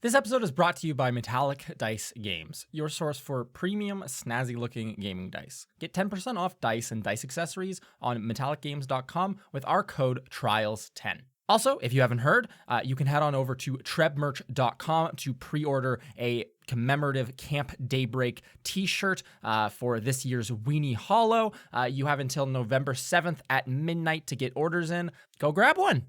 This episode is brought to you by Metallic Dice Games, your source for premium, snazzy-looking gaming dice. Get 10% off dice and dice accessories on metallicgames.com with our code TRIALS10. Also, if you haven't heard, you can head on over to trebmerch.com to pre-order a commemorative Camp Daybreak t-shirt for this year's Weenie Hollow. You have until November 7th at midnight to get orders in. Go grab one!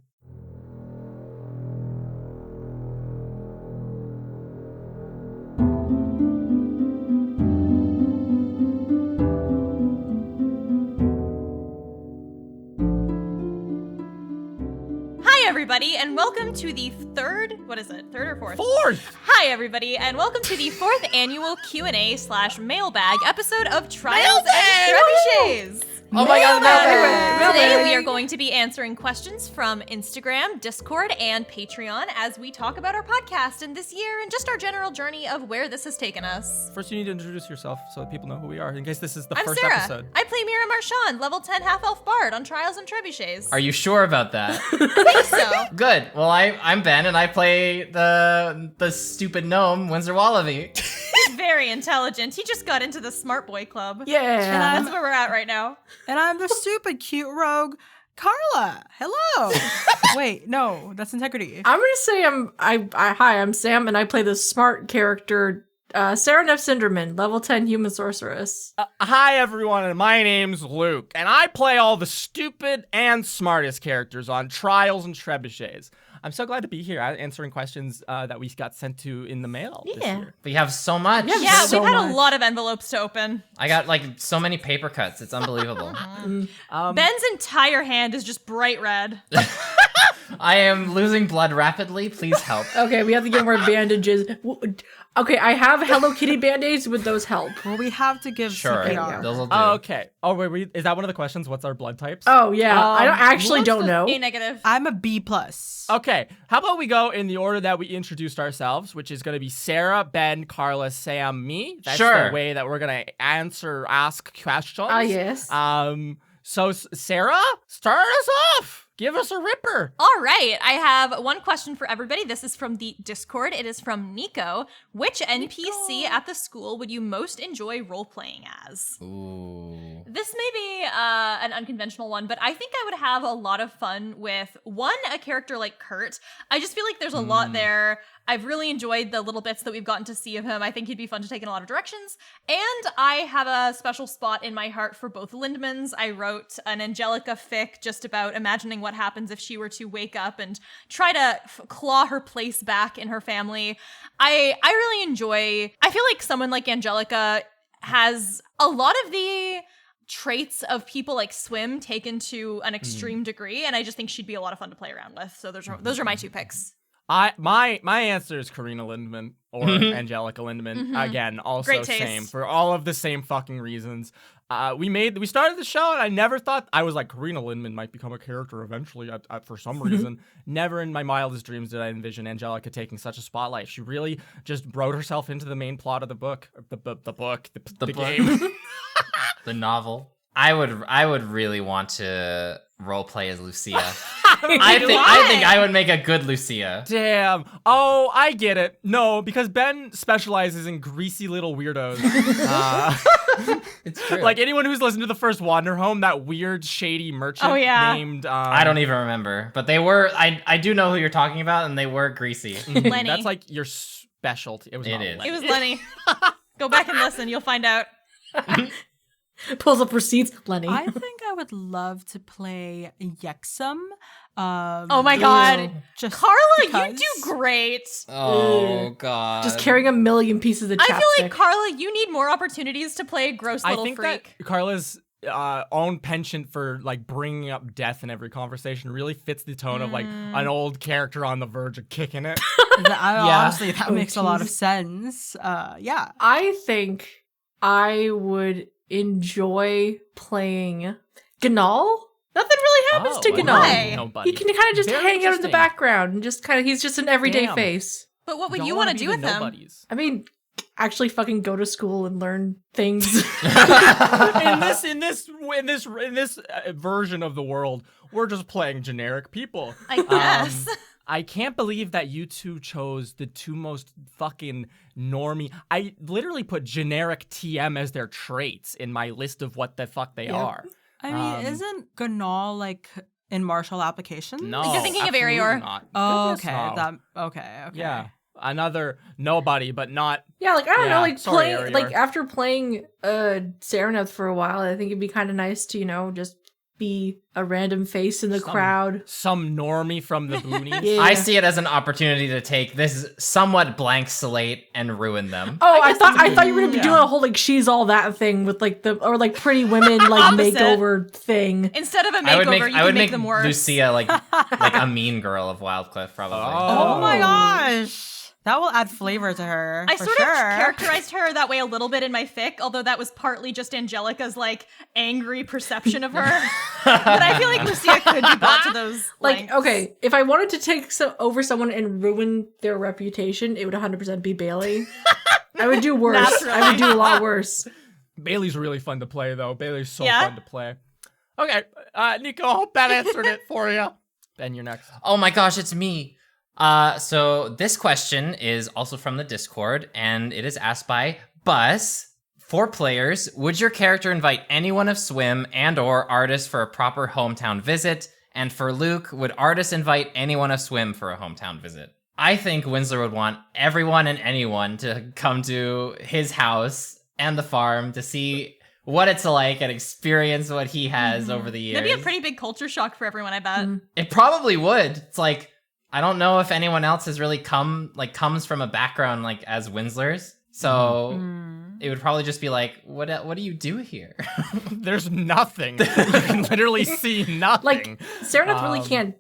Everybody, and welcome to the third or fourth? Fourth! Hi, everybody, and welcome to the fourth annual Q&A/Mailbag episode of Trials Trebuchets. Oh my god, Mailbag! Today we are going to be answering questions from Instagram, Discord, and Patreon as we talk about our podcast and this year and just our general journey of where this has taken us. First, you need to introduce yourself so that people know who we are, in case this is the I'm first Sarah. episode. I play Mira Marchand, level 10 half-elf bard on Trials and Trebuchets. Are you sure about that? I think so. Good. Well, I'm Ben, and I play the stupid gnome, Windsor Wallaby. He's very intelligent. He just got into the Smart Boy Club. Yeah. That's where we're at right now. And I'm the stupid cute rogue, Carla. Hello. Wait, no, that's Integrity. I'm gonna say hi, I'm Sam, and I play the smart character, Sarah Neff Cinderman, level 10 human sorceress. Hi everyone, and my name's Luke, and I play all the stupid and smartest characters on Trials and Trebuchets. I'm so glad to be here answering questions that we got sent to in the mail this year. We have so much. Yeah, so we've had much. a lot of envelopes to open. I got like so many paper cuts. It's unbelievable. Ben's entire hand is just bright red. I am losing blood rapidly. Please help. Okay, we have to get more bandages. Okay, I have Hello Kitty band-aids. Would those help? Well, we have to give Sure. CPR. Those will do. Oh, okay. Oh, wait, is that one of the questions? What's our blood types? Oh, yeah. I don't know. A negative. I'm a B+. Okay, how about we go in the order that we introduced ourselves, which is going to be Sarah, Ben, Carla, Sam, me. That's Sure. the way that we're going to ask questions. Yes. So Sarah, start us off. Give us a ripper. All right, I have one question for everybody. This is from the Discord. It is from Nico. Which NPC at the school would you most enjoy role-playing as? Ooh. This may be an unconventional one, but I think I would have a lot of fun with, one, a character like Kurt. I just feel like there's a lot there. I've really enjoyed the little bits that we've gotten to see of him. I think he'd be fun to take in a lot of directions. And I have a special spot in my heart for both Lindemans. I wrote an Angelica fic just about imagining what happens if she were to wake up and try to claw her place back in her family. I really enjoy, I feel like someone like Angelica has a lot of the traits of people like Swim taken to an extreme degree, and I just think she'd be a lot of fun to play around with. So those are my two picks. My answer is Karina Lindemann or Angelica Lindemann. Again, also Great taste. same for all of the same fucking reasons. We started the show and I never thought, I was like, Karina Lindemann might become a character eventually for some reason. Never in my wildest dreams did I envision Angelica taking such a spotlight. She really just wrote herself into the main plot of the book, the game. The novel. I would really want to role play as Lucia. I think I would make a good Lucia. Damn. Oh, I get it. No, because Ben specializes in greasy little weirdos. It's true. Like anyone who's listened to the first Wander Home, that weird, shady merchant named... I don't even remember, but they were... I do know who you're talking about, and they were greasy. Lenny. That's like your specialty. It was not is. Lenny. It was Lenny. Go back and listen. You'll find out. Pulls up receipts. Lenny. I think I would love to play Yexum. Oh my god. Just Carla, because. you do great. Oh, God. Just carrying a million pieces of chapstick. I feel like, Carla, you need more opportunities to play a gross I little think freak. that Carla's own penchant for like bringing up death in every conversation really fits the tone of like an old character on the verge of kicking it. Honestly, that makes a lot of sense. Yeah. I think I would enjoy playing Gnall. Nothing really happens to Gnall. Why? Nobody. He can kind of just Very hang out in the interesting. background and just kind of, he's just an everyday Damn. face. But what would Y'all you wanna want to be do the with him? nobodies. I mean, actually fucking go to school and learn things. in this version of the world, we're just playing generic people. I guess. I can't believe that you two chose the two most fucking normie. I literally put generic TM as their traits in my list of what the fuck they are. I mean, isn't Gnall like in martial applications? No, You're thinking of absolutely Arior. not. Oh, Goodness, okay. no. Okay. Yeah, another nobody, but not. Yeah, like I don't know, like sorry, playing like Arior. after playing Sereneth for a while, I think it'd be kind of nice to, just be a random face in the crowd. Some normie from the boonies. Yeah. I see it as an opportunity to take this somewhat blank slate and ruin them. Oh, I thought you were gonna be Yeah. doing a whole like she's all that thing with like like Pretty Women like Opposite. makeover thing. Instead of a I would makeover, make you I would can make make them worse. Lucia like a mean girl of Wildcliff, probably. Oh my gosh. That will add flavor to her. I for sort sure. of characterized her that way a little bit in my fic, although that was partly just Angelica's like angry perception of her. But I feel like Lucia could be brought to those Like, lengths. okay, if I wanted to take over someone and ruin their reputation, it would 100% be Bailey. I would do worse. Naturally. I would do a lot worse. Bailey's really fun to play, though. Bailey's so Yeah? fun to play. Okay, Nico, I hope that answered it for you. Ben, you're next. Oh my gosh, it's me. So this question is also from the Discord, and it is asked by Buzz. For players, would your character invite anyone of Swim and/or Artis for a proper hometown visit? And for Luke, would Artis invite anyone of Swim for a hometown visit? I think Winsler would want everyone and anyone to come to his house and the farm to see what it's like and experience what he has over the years. That'd be a pretty big culture shock for everyone, I bet. It probably would. It's like, I don't know if anyone else has really comes from a background like as Winslers. So it would probably just be like, what do you do here? There's nothing. You can literally see nothing. Like, Sereneth really can't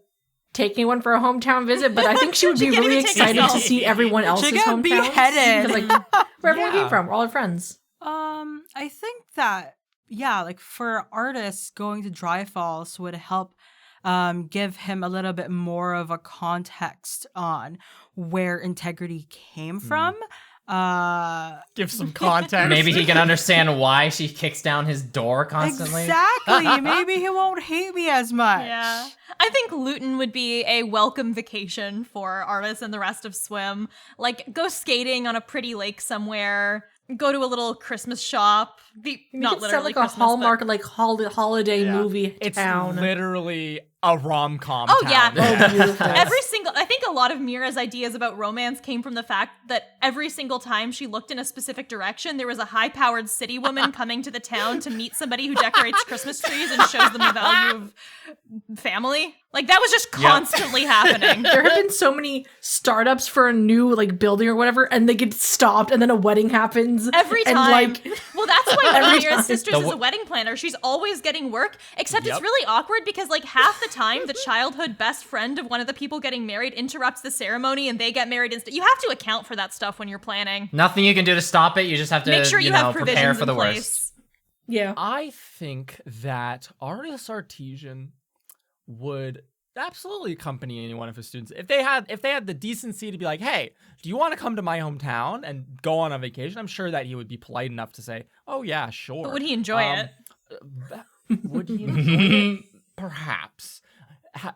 take anyone for a hometown visit, but I think she would She be can't really even take excited herself. to see everyone else's She got hometowns. beheaded. Because, like, where everyone Yeah. came from, we're all our friends. I think that like for artists, going to Dry Falls would help give him a little bit more of a context on where integrity came from. Give some context. Maybe he can understand why she kicks down his door constantly. Exactly. Maybe he won't hate me as much. Yeah. I think Luton would be a welcome vacation for Artis and the rest of Swim. Like, go skating on a pretty lake somewhere. Go to a little Christmas shop. Not It sounds literally like Christmas, a Hallmark, but- like holiday Yeah. movie It's town. literally a rom-com Oh, town. yeah. Oh, beautiful. I think a lot of Mira's ideas about romance came from the fact that every single time she looked in a specific direction, there was a high-powered city woman coming to the town to meet somebody who decorates Christmas trees and shows them the value of family. Like, that was just constantly happening. There have been so many startups for a new like building or whatever, and they get stopped, and then a wedding happens Every and, time. like, Well, that's why one of every Mira's time. sisters is a wedding planner. She's always getting work, except it's really awkward because, like, half the time, the childhood best friend of one of the people getting married interrupts the ceremony and they get married instead. You have to account for that stuff when you're planning. Nothing you can do to stop it. You just have to, Make sure you have prepare provisions for the in worst. place. Yeah. I think that Artis Artesian would absolutely accompany any one of his students if they had the decency to be like, hey, do you want to come to my hometown and go on a vacation? I'm sure that he would be polite enough to say, oh yeah, sure. But would he enjoy it? Would he enjoy it? Perhaps.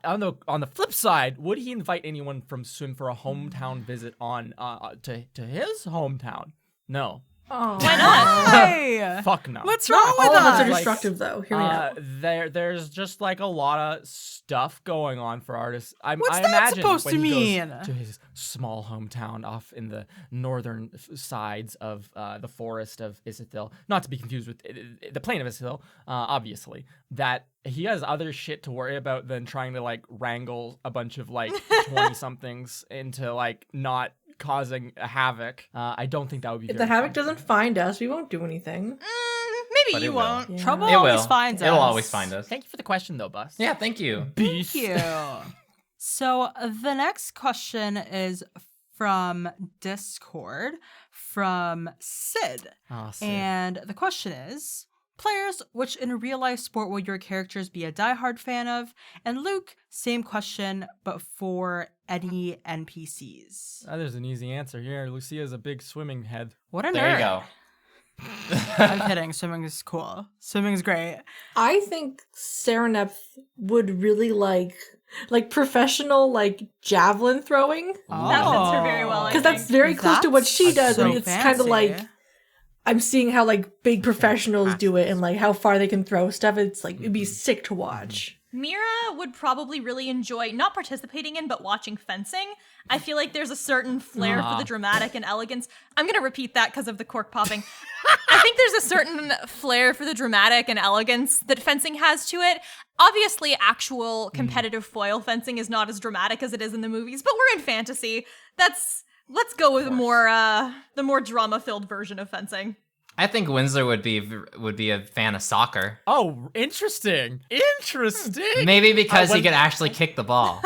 On the flip side, would he invite anyone from Swim for a hometown visit on to his hometown? No. Oh. Why not? Hey! Fuck no. What's wrong with All of us are us? destructive, though. Hear me out. There's just like a lot of stuff going on for artists. What's I that imagine supposed when to he mean? goes to his small hometown off in the northern sides of the forest of Isithil, not to be confused with the plain of Isithil, obviously, that he has other shit to worry about than trying to like wrangle a bunch of like 20-somethings into like not causing a havoc. I don't think that would be If very the havoc fun. doesn't find us, we won't do anything. Maybe But you it will. won't. Yeah. Trouble It always will. finds us. It'll always find us. Thank you for the question though, Bus. Yeah, thank you. Beast. Thank you. So the next question is from Discord from Sid. Oh, sick. And the question is, players, which in real life sport will your characters be a diehard fan of? And Luke, same question, but for any NPCs. There's an easy answer here. Lucia's a big swimming head. What a nerd. There you go. I'm kidding. Swimming is cool. Swimming is great. I think Sereneth would really like like professional like javelin throwing. That fits her very well, I Because that's think. very close to what she does, so and it's kind of fancy. like I'm seeing how like big professionals do it and like how far they can throw stuff. It's like it'd be sick to watch. Mira would probably really enjoy not participating in, but watching fencing. I feel like there's a certain flair for the dramatic and elegance. I'm going to repeat that because of the cork popping. I think there's a certain flair for the dramatic and elegance that fencing has to it. Obviously, actual competitive foil fencing is not as dramatic as it is in the movies, but we're in fantasy. Let's go with the more drama-filled version of fencing. I think Winslow would be a fan of soccer. Oh, interesting. Interesting. Maybe because he could actually kick the ball.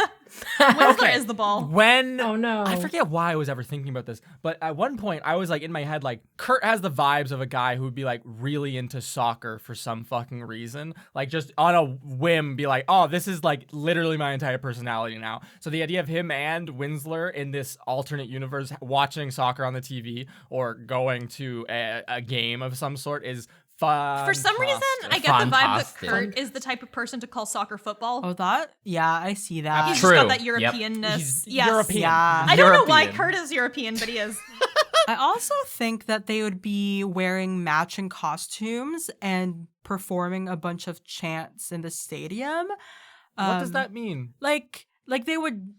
Winsler is the ball. When Oh, no. I forget why I was ever thinking about this, but at one point I was like in my head like Kurt has the vibes of a guy who would be like really into soccer for some fucking reason, like just on a whim be like, oh, this is like literally my entire personality now. So the idea of him and Winsler in this alternate universe watching soccer on the TV or going to a game of some sort is fun. For some reason, I get the vibe that Fantastic. Kurt is the type of person to call soccer football. Oh, that? Yeah, I see that. He's True. just got that Yep. Europeanness. He's Yes. European. Yeah. I don't know why European. Kurt is European, but he is. I also think that they would be wearing matching costumes and performing a bunch of chants in the stadium. What does that mean? Like they would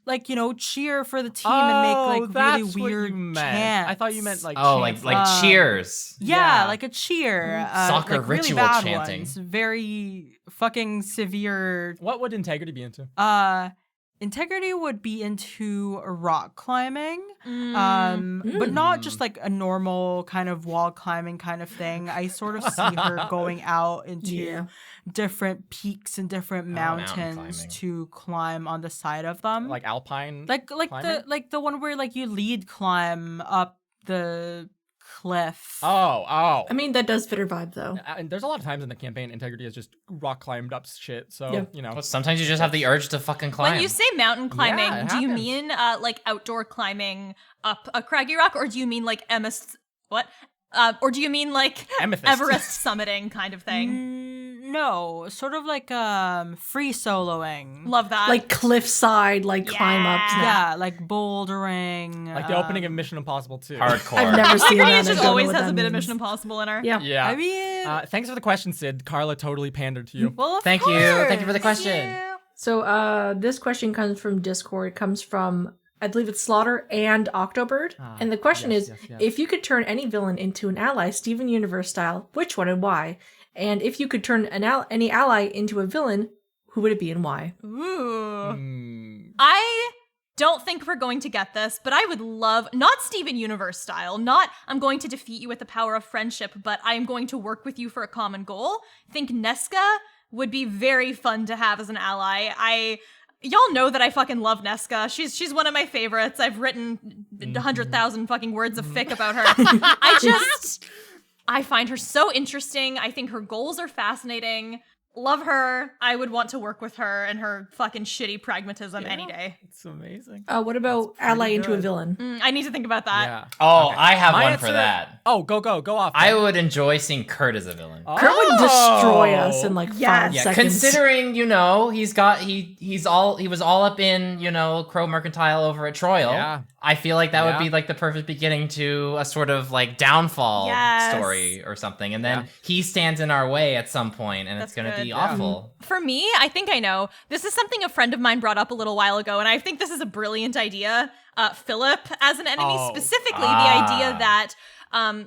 cheer for the team and make like that's really what weird you meant. chants. I thought you meant like Oh, chants. like cheers. Yeah, Yeah. like a cheer. Soccer like really ritual bad chanting. ones. Very fucking severe. What would Integrity be into? Integrity would be into rock climbing. Mm. But not just like a normal kind of wall climbing kind of thing. I sort of see her going out into Yeah. different peaks and different mountain mountains climbing. to climb on the side of them. Like Alpine? like climbing? the one where like you lead climb up the cliff. Oh. I mean, that does fit her vibe though. And there's a lot of times in the campaign, Integrity has just rock climbed up shit. So, Yeah. you know. Well, sometimes you just have the urge to fucking climb. When you say mountain climbing, it do you happens. mean like outdoor climbing up a craggy rock, or do you mean like or do you mean like Amethyst. Everest summiting kind of thing? No, sort of like free soloing. Love that. Like cliffside, like climb up. Yeah. Yeah, like bouldering. Like the opening of Mission Impossible 2. Hardcore. I've never seen that. Integrity I just don't know always what has that a bit of means. Mission Impossible in her. Yeah. Yeah. I mean, Thanks for the question, Sid. Carla totally pandered to you. well, of Thank you. Thank you for the course. question. So this question comes from Discord. It comes from, I believe it's Slaughter and Octobird. And the question yes, is, yes. if you could turn any villain into an ally, Steven Universe style, which one and why? And if you could turn any ally into a villain, who would it be and why? Ooh. Hmm. I don't think we're going to get this, but I would love, not Steven Universe style, not I'm going to defeat you with the power of friendship, but I am going to work with you for a common goal. I think Nesca would be very fun to have as an ally. Y'all know that I fucking love Nesca. She's one of my favorites. I've written 100,000 fucking words of fic about her. I find her so interesting. I think her goals are fascinating. Love her. I would want to work with her and her fucking shitty pragmatism any day. It's amazing. What about That's ally pretty into a good. villain? I need to think about that. Yeah. Oh, Okay. I have My one for answer- that. Oh, go off. I then. would enjoy seeing Kurt as a villain. Kurt would destroy us in like 5 Yeah, seconds. considering he was all up in Crow Mercantile over at Troyal. Yeah. I feel like that would Yeah. be like the perfect beginning to a sort of like downfall Yes. story or something, and then Yeah. he stands in our way at some point, and That's it's going to good. be Yeah. awful. For me, I think I know. This is something a friend of mine brought up a little while ago, and I think this is a brilliant idea. Philip as an enemy, Oh. specifically the Ah. idea that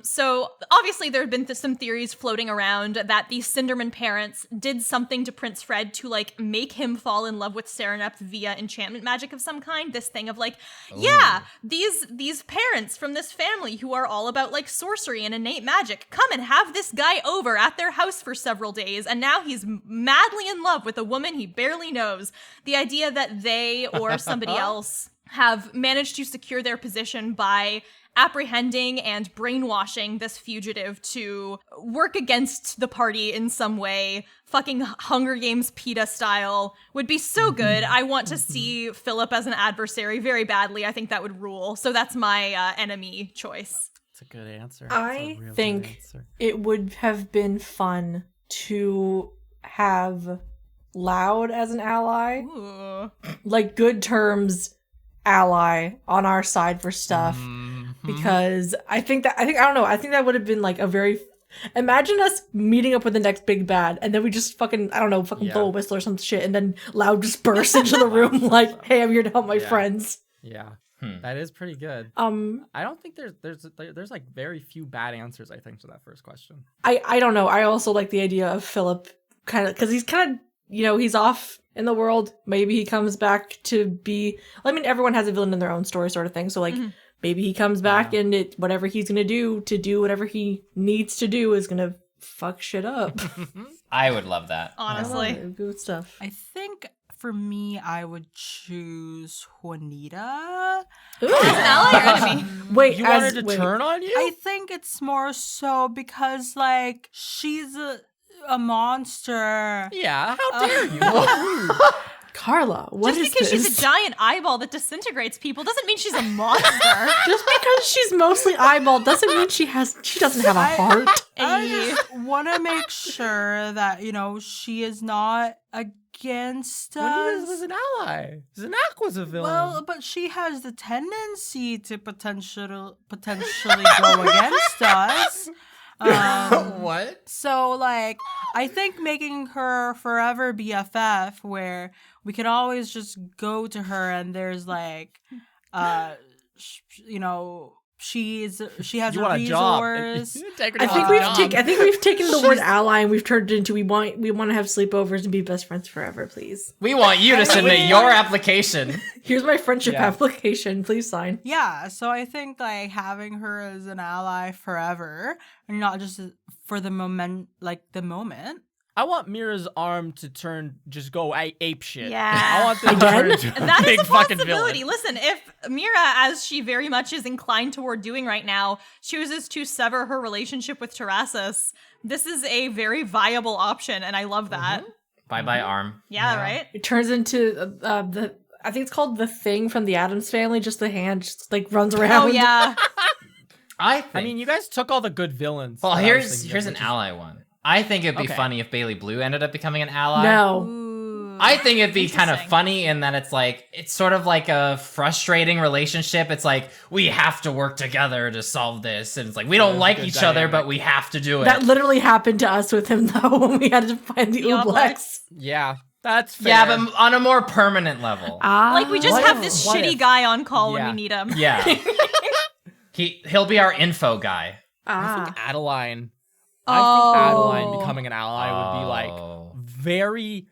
so obviously there have been some theories floating around that the Cinderman parents did something to Prince Fred to like make him fall in love with Serenep via enchantment magic of some kind. This thing of like, yeah, these parents from this family who are all about like sorcery and innate magic come and have this guy over at their house for several days, and now he's madly in love with a woman he barely knows. The idea that they or somebody else have managed to secure their position by apprehending and brainwashing this fugitive to work against the party in some way, fucking Hunger Games PETA style, would be so good. I want to see Philip as an adversary very badly. I think that would rule. So that's my enemy choice. It's a good answer. I think it would have been fun to have Loud as an ally. Ooh. Like, good terms ally on our side for stuff. Because I think that would have been like a very. Imagine us meeting up with the next big bad, and then we just fucking blow a whistle or some shit, and then Loud just bursts into the room like, "Hey, I'm here to help my friends." Yeah. That is pretty good. I don't think there's like very few bad answers, I think, to that first question. I don't know. I also like the idea of Philip kind of, because he's kind of, he's off in the world. Maybe he comes back to be, I mean, everyone has a villain in their own story sort of thing. So like, maybe he comes back and whatever he's going to do whatever he needs to do is going to fuck shit up. I would love that. Honestly. Good stuff. I think for me, I would choose Juanita. Ooh. As an ally or enemy? Wait, You wanted to turn on you? I think it's more so because, like, she's a monster. Yeah, how dare you? Carla, what is Just because this? she's a giant eyeball that disintegrates people doesn't mean she's a monster. Just because she's mostly eyeball doesn't mean she doesn't have a heart. I just want to make sure that, she is not against Juanita us. was an ally. Zanak was a villain. Well, but she has the tendency to potentially go against us. What? So, like, I think making her forever BFF, where we can always just go to her and there's like, she has You a want a job. resource. I think we've taken the word ally and we've turned it into we want to have sleepovers and be best friends forever, please. We want you to submit your application. Here's my friendship application. Please sign. Yeah, so I think like having her as an ally forever, and not just for the moment. I want Mira's arm to just go ape shit. Yeah. I want them to turn into a That big is a fucking possibility. villain. Listen, if Mira, as she very much is inclined toward doing right now, chooses to sever her relationship with Terrassus, this is a very viable option, and I love that. Bye-bye, arm. Yeah, right? It turns into I think it's called the Thing from the Addams Family. Just the hand just like runs around. Oh, yeah. I mean, you guys took all the good villains. Well, that I was thinking here's of, an which is- ally one. I think it'd be Okay. funny if Bailey Blue ended up becoming an ally. No. Ooh. I think it'd be kind of Interesting. funny in that it's sort of like a frustrating relationship. It's like, we have to work together to solve this. And it's like, we don't That's a like good each other, dynamic. but we have to do it. That literally happened to us with him though when we had to find the The Ooblex. Yeah, that's fair. yeah, but on a more permanent level. Like, we just What have if- this what shitty if- guy on call Yeah. when we need him. Yeah. He'll be our info guy. I think Adeline. Oh. I think Adeline becoming an ally would be like Oh. very.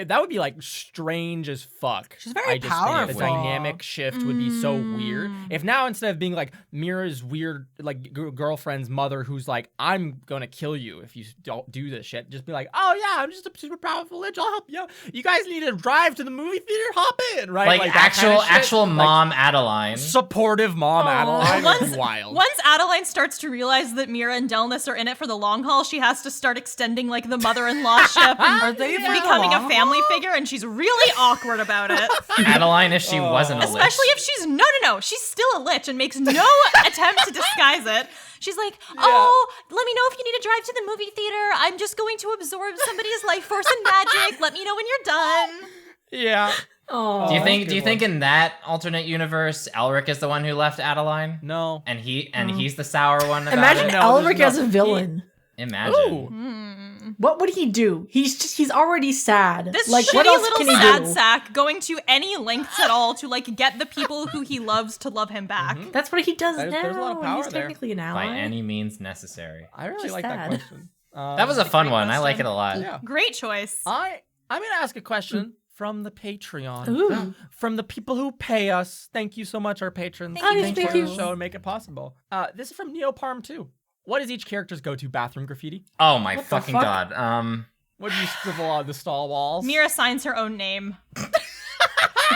That would be like strange as fuck. She's very I just think powerful. the dynamic shift would be so weird. Mm. If now instead of being like Mira's weird like girlfriend's mother who's like, I'm gonna kill you if you don't do this shit, just be like, oh yeah, I'm just a super powerful lich. I'll help you. You guys need to drive to the movie theater. Hop in, right? Like that kind of shit. actual Like, mom Adeline. supportive mom Adeline would be wild. Once Adeline starts to realize that Mira and Delnus are in it for the long haul, she has to start extending like the mother-in-law ship and Are they for the becoming a long family figure, and she's really awkward about it. Adeline if she wasn't a lich. Especially if she's no, she's still a lich and makes no attempt to disguise it. She's like, oh, let me know if you need to drive to the movie theater. I'm just going to absorb somebody's life force and magic. Let me know when you're done. Yeah. Oh. Do you that's a think good one. in that alternate universe, Elric is the one who left Adeline? No. And he's the sour one about Imagine it? No, there's Elric no- as a villain. Imagine. Ooh. What would he do? He's already sad. This like shitty what else little can he sad do? sack going to any lengths at all to like get the people who he loves to love him back. That's what he does There's now. a lot of power He's there. technically an ally. By any means necessary. I really Just like that sad. question. That was a fun one. I like it a lot. Yeah. Great choice. I'm gonna ask a question from the Patreon. Ooh. From the people who pay us. Thank you so much, our patrons. Thank you, Thanks thank for you. the show and make it possible. This is from Neoparm 2. What is each character's go-to bathroom graffiti? Oh my What the fucking fuck? god. What do you scribble on the stall walls? Mira signs her own name.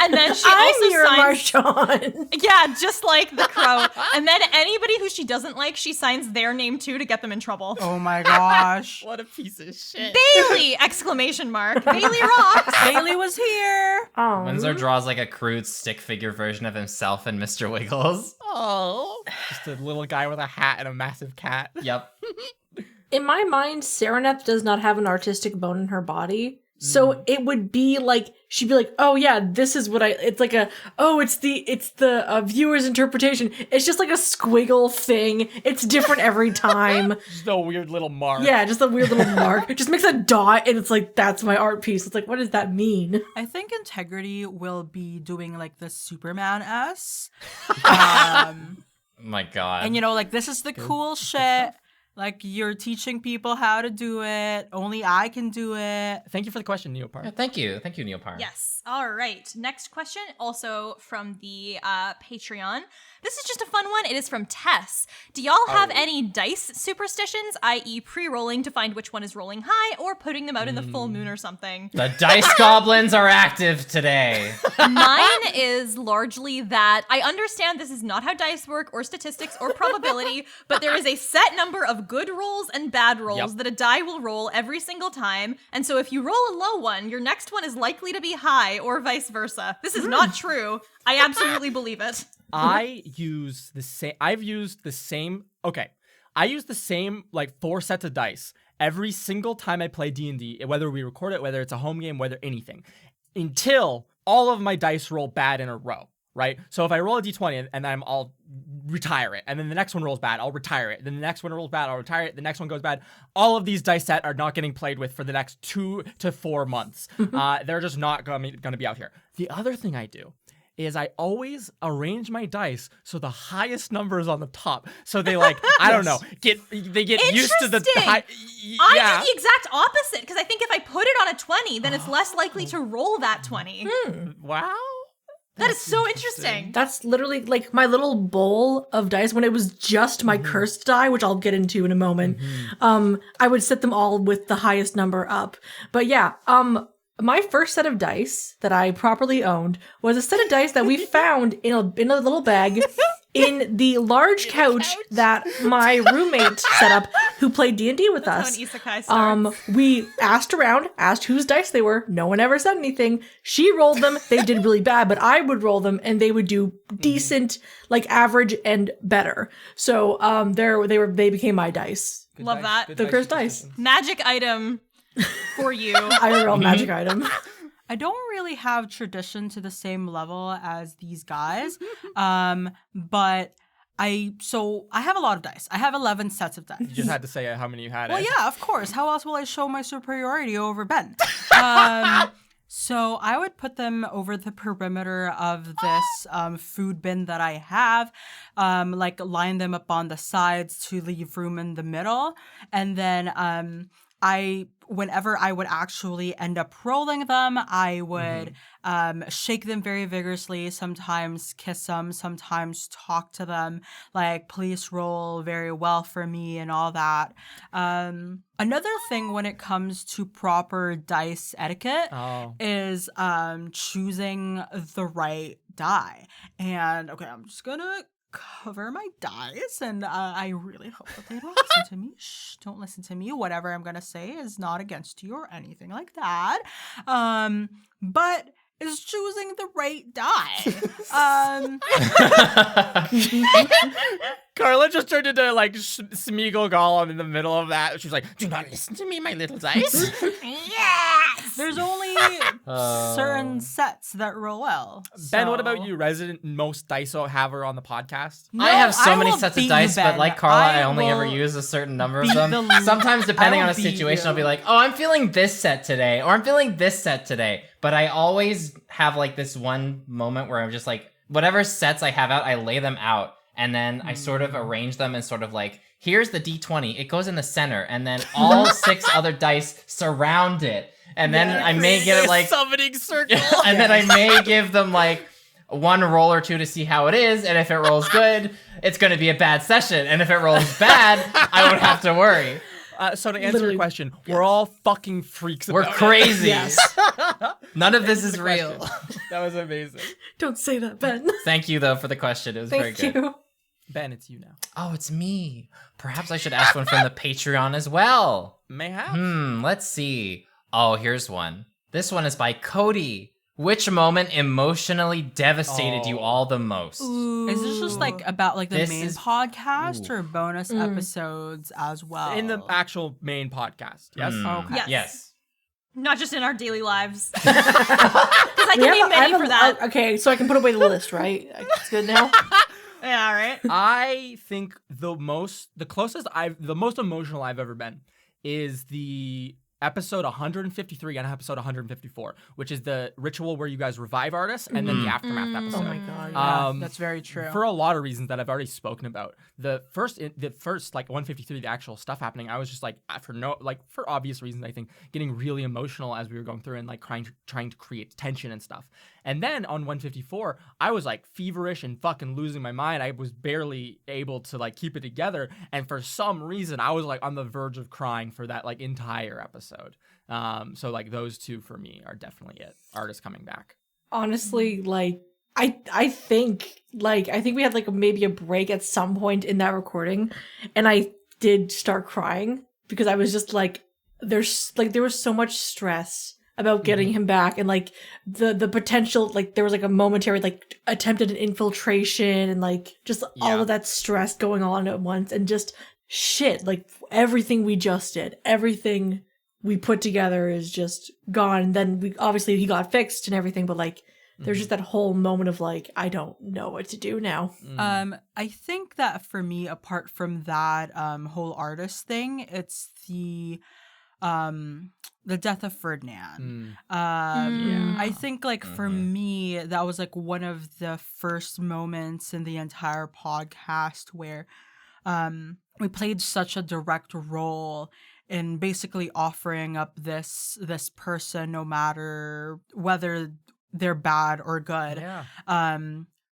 And then she I'm also Mira signs Marchand. yeah, just like the crow. And then anybody who she doesn't like, she signs their name too to get them in trouble. Oh my gosh. What a piece of shit. Bailey! Exclamation mark. Bailey rocks. Bailey was here. Oh. Windsor draws like a crude stick figure version of himself and Mr. Wiggles. Oh. Just a little guy with a hat and a massive cat. Yep. In my mind, Sereneth does not have an artistic bone in her body. So it would be like, she'd be like, oh yeah, this is what it's like it's the viewer's interpretation. It's just like a squiggle thing. It's different every time. Just a weird little mark. Yeah, just a weird little mark. It just makes a dot and it's like, that's my art piece. It's like, what does that mean? I think Integrity will be doing like the Superman S. Oh my God. And like, this is the cool shit. Like, you're teaching people how to do it. Only I can do it. Thank you for the question, Neopar. Yeah, thank you, Neopar. Yes. All right. Next question, also from the Patreon. This is just a fun one. It is from Tess. Do y'all have any dice superstitions, i.e. pre-rolling to find which one is rolling high, or putting them out in the full moon or something? The dice goblins are active today. Mine is largely that I understand this is not how dice work or statistics or probability, but there is a set number of good rolls and bad rolls that a die will roll every single time. And so if you roll a low one, your next one is likely to be high or vice versa. This is not true. I absolutely believe it. I use the same. I've used the same. Okay, I use the same like 4 sets of dice every single time I play D&D, whether we record it, whether it's a home game, whether anything, until all of my dice roll bad in a row. Right. So if I roll a d20 and I'll retire it, and then the next one rolls bad, I'll retire it. Then the next one rolls bad, I'll retire it. The next one goes bad. All of these dice set are not getting played with for the next 2 to 4 months. They're just not going to be out here. The other thing I do is I always arrange my dice so the highest number is on the top. So they I don't know, get used to the high. I do the exact opposite, because I think if I put it on a 20, then it's less likely to roll that 20. Wow. That is so interesting. That's literally like my little bowl of dice when it was just my cursed die, which I'll get into in a moment. I would set them all with the highest number up. But yeah, my first set of dice that I properly owned was a set of dice that we found in a little bag in the large couch that my roommate set up, who played D&D with us. That's how an isekai starts. We asked around, asked whose dice they were. No one ever said anything. She rolled them. They did really bad, but I would roll them and they would do decent, like average and better. So they became my dice. Good Love dice, that. The cursed dice. Magic item for you. IRL magic item. I don't really have tradition to the same level as these guys, but I have a lot of dice. I have 11 sets of dice. You just had to say how many you had. Well, yeah, of course. How else will I show my superiority over Ben? So I would put them over the perimeter of this food bin that I have, line them up on the sides to leave room in the middle, and then whenever I would actually end up rolling them, I would shake them very vigorously, sometimes kiss them, sometimes talk to them, like, please roll very well for me and all that. Another thing when it comes to proper dice etiquette is choosing the right die. And, okay, I'm just gonna cover my dice, and I really hope that they don't listen to me. Shh, don't listen to me. Whatever I'm gonna say is not against you or anything like that. But is choosing the right die. Carla just turned into like Smeagol Gollum in the middle of that. She was like, "Do not listen to me, my little dice." Yes! There's only certain sets that roll well. Ben, what so- about you, resident most dice haver on the podcast? No, I have so many will sets beat of you, dice, but Ben. like Carla, I only ever will use a certain number of beat them. the- Sometimes, depending I on will a beat situation, you. I'll be like, oh, I'm feeling this set today, or I'm feeling this set today. But I always have like this one moment where I'm just like, whatever sets I have out, I lay them out. And then I sort of arrange them and sort of like, here's the D20. It goes in the center. And then all 6 other dice surround it. And then I may get it like... summoning circle. and then I may give them like one roll or two to see how it is. And if it rolls good, it's going to be a bad session. And if it rolls bad, I would have to worry. So to answer Literally, your question, we're all fucking freaks We're about crazy. Yes. None of this is the real. question. That was amazing. Don't say that, Ben. Thank you, though, for the question. It was very Thank good. you. Ben, it's you now. Oh, it's me. Perhaps I should ask one from the Patreon as well. Mayhap. Let's see. Oh, here's one. This one is by Cody. Which moment emotionally devastated you all the most? Is this just like about like the This main is- podcast or bonus episodes as well? In the actual main podcast. Yes. Okay. Yes. Yes. Not just in our daily lives. Because I can name many for that. Okay, so I can put away the list, right? It's good now. Yeah, all right. I think the most emotional I've ever been is the episode 153 and episode 154, which is the ritual where you guys revive artists and then the aftermath episode. Oh my god. Yeah. That's very true. For a lot of reasons that I've already spoken about. The first like 153, the actual stuff happening, I was just like for obvious reasons, I think, getting really emotional as we were going through and like trying to create tension and stuff. And then on 154, I was like feverish and fucking losing my mind. I was barely able to like keep it together. And for some reason, I was like on the verge of crying for that like entire episode. So like those two for me are definitely it. Artists coming back. Honestly, like I think we had like maybe a break at some point in that recording, and I did start crying because I was just like, there was so much stress about getting him back, and like the potential, like there was like a momentary like attempted infiltration and like just all of that stress going on at once, and just shit, like everything we just did, everything we put together is just gone. And then he got fixed and everything, but like there's just that whole moment of like, I don't know what to do now. I think that for me, apart from that whole artist thing, it's the death of Ferdinand. I think like for me, that was like one of the first moments in the entire podcast where we played such a direct role in basically offering up this person, no matter whether they're bad or good,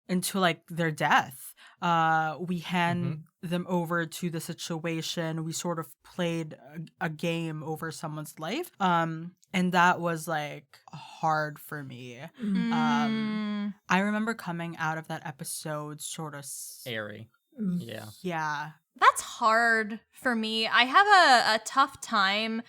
into like their death. We hand them over to the situation. We sort of played a game over someone's life. And that was like hard for me. I remember coming out of that episode sort of Airy. Yeah. That's hard for me. I have a tough time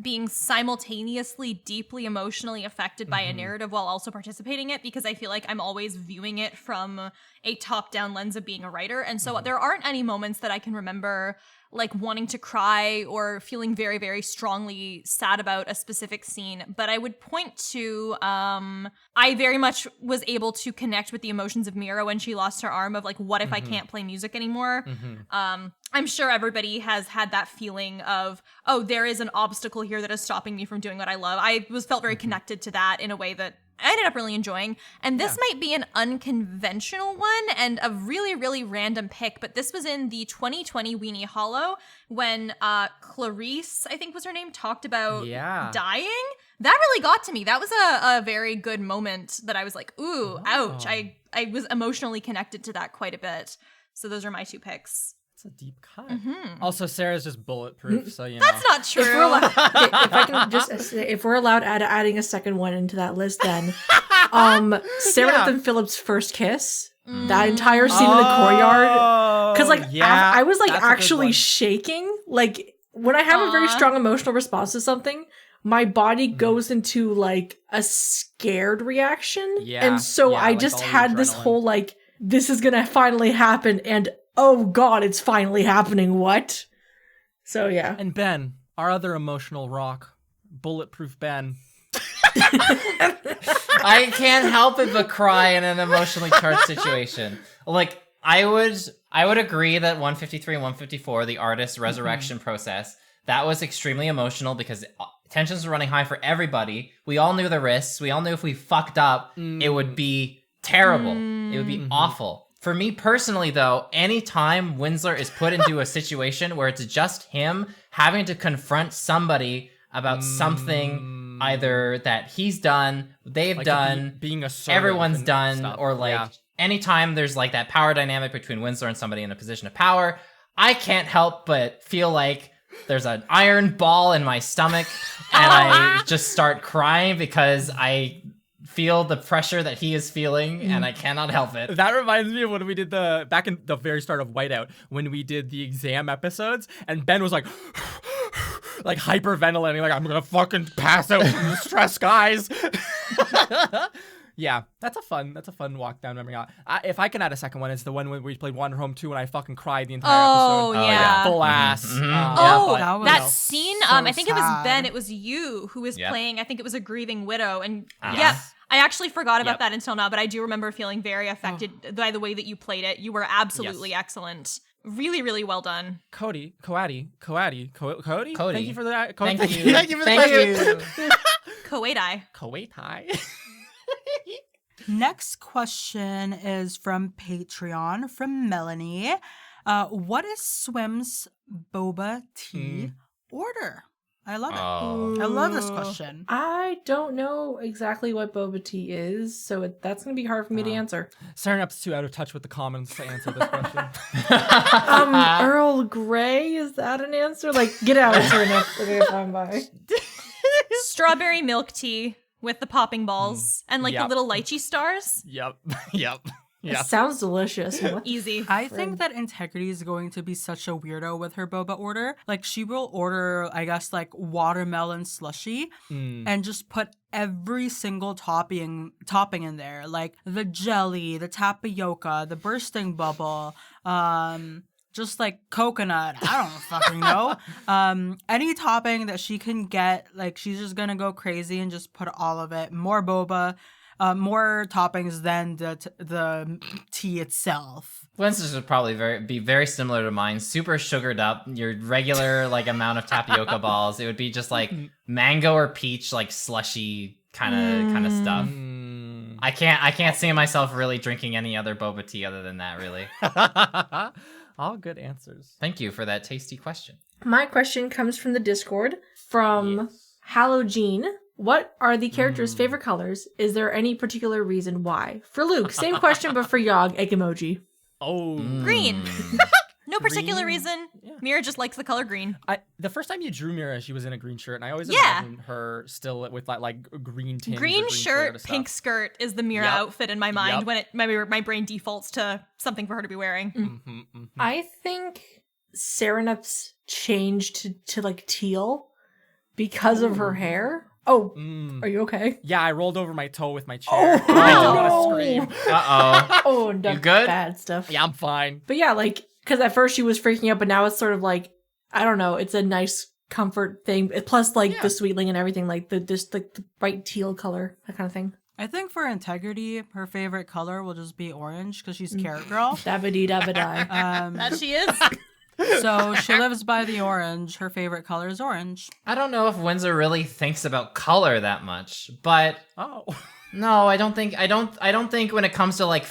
being simultaneously deeply emotionally affected by a narrative while also participating in it, because I feel like I'm always viewing it from a top-down lens of being a writer. And so there aren't any moments that I can remember like wanting to cry or feeling very, very strongly sad about a specific scene. But I would point to, I very much was able to connect with the emotions of Mira when she lost her arm, of like, what if I can't play music anymore? I'm sure everybody has had that feeling of, oh, there is an obstacle here that is stopping me from doing what I love. I felt very connected to that in a way that I ended up really enjoying. And this might be an unconventional one and a really, really random pick, but this was in the 2020 Weenie Hollow when Clarice, I think was her name, talked about dying. That really got to me. That was a very good moment that I was like, ooh, ouch. I was emotionally connected to that quite a bit. So those are my two picks. It's a deep cut. Also, Sarah's just bulletproof, so you know. That's not true. If we're allowed adding a second one into that list, then Sarah and Philip's first kiss, that entire scene in the courtyard, because like I was like actually shaking. Like when I have a very strong emotional response to something, my body goes into like a scared reaction, and so I like just had this whole like, this is gonna finally happen, and oh god, it's finally happening, what? So yeah. And Ben, our other emotional rock, bulletproof Ben. I can't help it but cry in an emotionally charged situation. Like, I would agree that 153 and 154, the artist's resurrection process, that was extremely emotional because tensions were running high for everybody. We all knew the risks. We all knew if we fucked up, it would be terrible. It would be awful. For me personally, though, anytime Winsler is put into a situation where it's just him having to confront somebody about something either that he's done, they've like done, being assertive, everyone's done, stuff. or like anytime there's like that power dynamic between Winsler and somebody in a position of power, I can't help but feel like there's an iron ball in my stomach and I just start crying because I feel the pressure that he is feeling and I cannot help it. That reminds me of when we did back in the very start of Whiteout, when we did the exam episodes and Ben was like like hyperventilating, like, I'm gonna fucking pass out from the stress, guys. Yeah, that's a fun walk down memory aisle. If I can add a second one, it's the one when we played Wander Home 2 and I fucking cried the entire Oh, episode. yeah. Full ass. Oh, but, that was that you know, scene. so I think it was sad. Ben. It was you who was Yep. playing. I think it was a grieving widow, and Yes. I actually forgot about Yep. that until now. But I do remember feeling very affected by the way that you played it. You were absolutely excellent. Really, really well done. Cody. Cody. Thank you for that. Thank Thank you. Thank you for the Thank question. you. Kuwait. Kuwait High. Next question is from Patreon from Melanie. What is Swim's boba tea order? I love it. Oh. I love this question. I don't know exactly what boba tea is, so that's going to be hard for me to answer. Serenup's too out of touch with the commons to answer this question. Earl Grey, is that an answer? Like, get out, Serenup. Okay, fine, bye. Strawberry milk tea with the popping balls and like the Yep. little lychee stars. Yep. It sounds delicious. What? Easy. I think that Integrity is going to be such a weirdo with her boba order. Like, she will order, I guess, like watermelon slushy and just put every single topping in there. Like the jelly, the tapioca, the bursting bubble, just like coconut. I don't fucking know. Any topping that she can get, like, she's just gonna go crazy and just put all of it. More boba. More toppings than the tea itself. Winston's would probably be very similar to mine. Super sugared up, your regular like amount of tapioca balls. It would be just like mango or peach, like slushy kind of stuff. I can't see myself really drinking any other boba tea other than that. Really. All good answers. Thank you for that tasty question. My question comes from the Discord from Halogen. What are the characters' favorite colors? Is there any particular reason why? For Luke, same question, but for Yog, egg emoji. Oh, Green. No particular Green? reason. Yeah. Mira just likes the color green. The first time you drew Mira, she was in a green shirt, and I always Yeah. imagined her still with that like green tinge. or Green green shirt, sort of pink stuff. skirt is the Mira Yep. outfit in my mind Yep. when my brain defaults to something for her to be wearing. I think Serenup's changed to like teal because of her hair. Oh, are you okay? Yeah, I rolled over my toe with my chair. Oh, I don't no. want to scream. Oh, that's good? bad stuff. Yeah, I'm fine. But yeah, like, because at first she was freaking out, but now it's sort of like, I don't know, it's a nice comfort thing. Plus, like, the sweetling and everything, like, the bright teal color, that kind of thing. I think for Integrity, her favorite color will just be orange because she's Carrot Girl. Dabba-dee, dabba-die. That she is. So she lives by the orange. Her favorite color is orange. I don't know if Windsor really thinks about color that much, but Oh. no, I don't think when it comes to like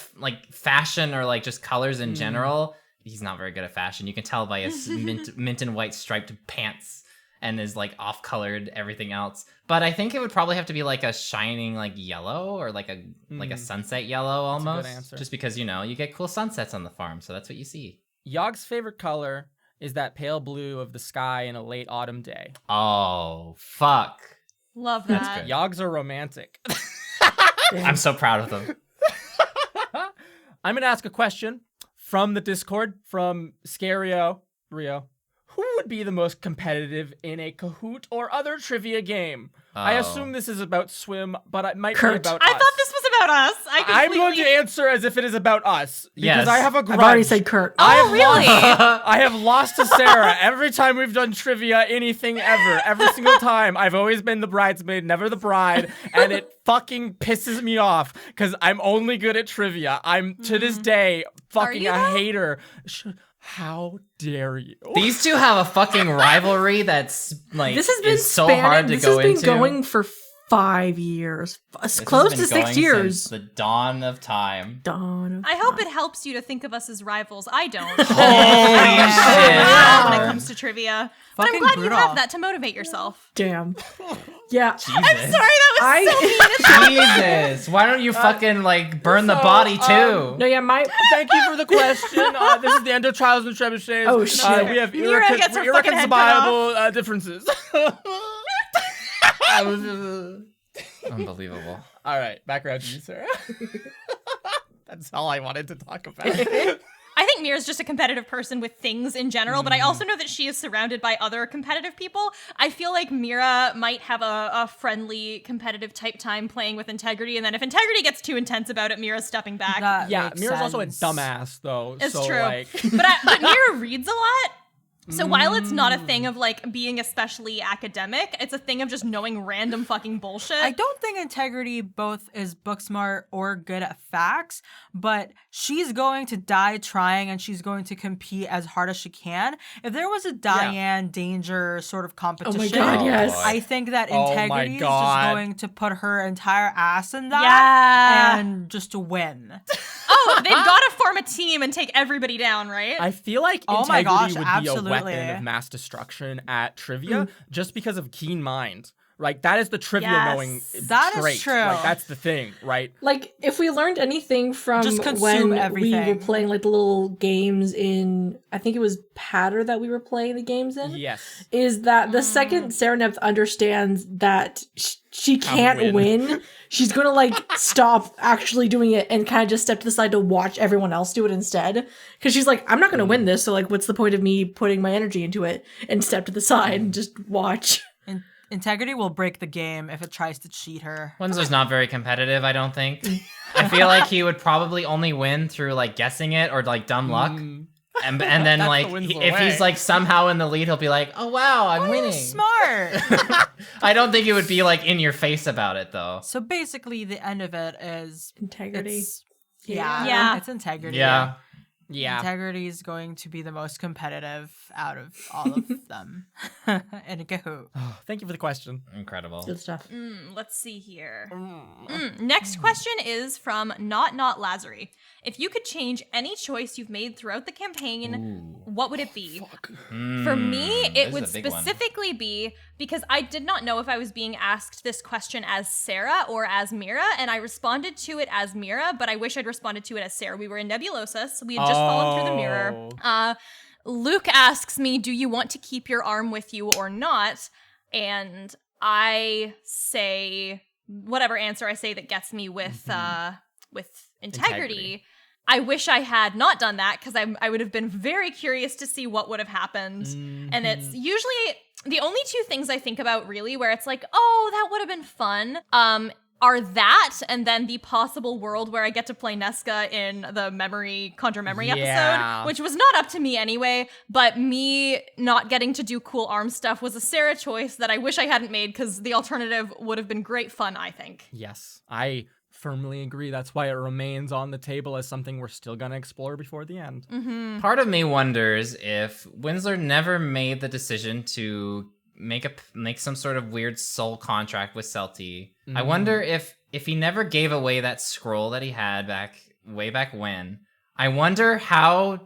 fashion or like just colors in general, he's not very good at fashion. You can tell by his mint and white striped pants and his like off-colored everything else. But I think it would probably have to be like a shining like yellow or like a sunset yellow a good almost. answer. Just because you get cool sunsets on the farm, so that's what you see. Yog's favorite color is that pale blue of the sky in a late autumn day. Oh, fuck. Love That's that. good. Yogs are romantic. I'm so proud of them. I'm going to ask a question from the Discord from Scario Rio. Who would be the most competitive in a Kahoot or other trivia game? I Oh. assume this is about Swim, but it might Kurt. be about I us. thought this was about us. I'm going to answer as if it is about us. Because Yes. I have a grudge. I've already said Kurt. I Oh, have really? I have lost to Sarah every time we've done trivia, anything ever. Every single time. I've always been the bridesmaid, never the bride. And it fucking pisses me off because I'm only good at trivia. I'm, to this day, fucking you, a though? hater. How dare you? These two have a fucking rivalry that's like This has been is so hard to this go has been into. going for 5 years. This Close has to been 6 going years. since the dawn of time. Dawn of I hope it helps you to think of us as rivals. I don't. Holy When it shit! comes to trivia. But I'm Fucking glad you brutal. have that to motivate yourself. Damn. Yeah. Jesus. Sorry, that was so mean. Jesus, why don't you fucking like burn the body too? No, yeah, my Thank you for the question. This is the end of Trials and Trebuchets. Oh, shit. We have Mira gets her fucking head cut irreconcilable differences. Unbelievable. All right, back around to you, Sarah. That's all I wanted to talk about. I think think Mira's just a competitive person with things in general, but I also know that she is surrounded by other competitive people. I feel like Mira might have a friendly, competitive type time playing with Integrity, and then if Integrity gets too intense about it, Mira's stepping back. That Yeah, makes Mira's also a sense. dumbass, though. It's so, true. Like... But Mira reads a lot. So while it's not a thing of like being especially academic, it's a thing of just knowing random fucking bullshit. I don't think Integrity both is book smart or good at facts, but she's going to die trying and she's going to compete as hard as she can. If there was a Diane Danger sort of competition, God, yes. I think that Oh my Integrity is just God. going to put her entire ass in that and just to win. Oh, they've got to form a team and take everybody down, right? I feel like Oh my Integrity gosh, would be absolutely. a weapon of mass destruction at trivia just because of keen mind. Like, that is the trivia knowing That is trait. true. Like, that's the thing, right? Like, if we learned anything from Just consume when we everything. were playing like the little games in, I think it was Patter that we were playing the games in, Yes. is that the second Sereneth understands that she can't win, she's gonna like stop actually doing it and kind of just step to the side to watch everyone else do it instead. Because she's like, I'm not gonna win this, so like, what's the point of me putting my energy into it? And step to the side and just watch. Integrity will break the game if it tries to cheat her. Windsor's not very competitive, I don't think. I feel like he would probably only win through like guessing it or like dumb luck. And then That's like the Winslow if way. he's like somehow in the lead, he'll be like, "Oh wow, I'm winning." Smart. I don't think he would be like in your face about it though. So basically, the end of it is Integrity. Yeah. it's Integrity. Yeah. Yeah. Integrity is going to be the most competitive out of all of them. In a Kahoot. Oh, thank you for the question. Incredible. Good stuff. Let's see here. Next question is from Not Lazary. If you could change any choice you've made throughout the campaign, what would it be? For me, it would specifically be because I did not know if I was being asked this question as Sarah or as Mira, and I responded to it as Mira, but I wish I'd responded to it as Sarah. We were in Nebulosus. We had just fallen through the mirror. Luke asks me, do you want to keep your arm with you or not? And I say whatever answer I say that gets me with integrity. I wish I had not done that because I would have been very curious to see what would have happened. And it's usually the only two things I think about really where it's like, oh, that would have been fun. Are that and then the possible world where I get to play Nesca in the Conjure Memory episode, which was not up to me anyway, but me not getting to do cool arm stuff was a Sarah choice that I wish I hadn't made because the alternative would have been great fun, I think. Yes, I firmly agree. That's why it remains on the table as something we're still going to explore before the end. Part of me wonders if Winslow never made the decision to make some sort of weird soul contract with Celti. I wonder if he never gave away that scroll that he had way back when. I wonder how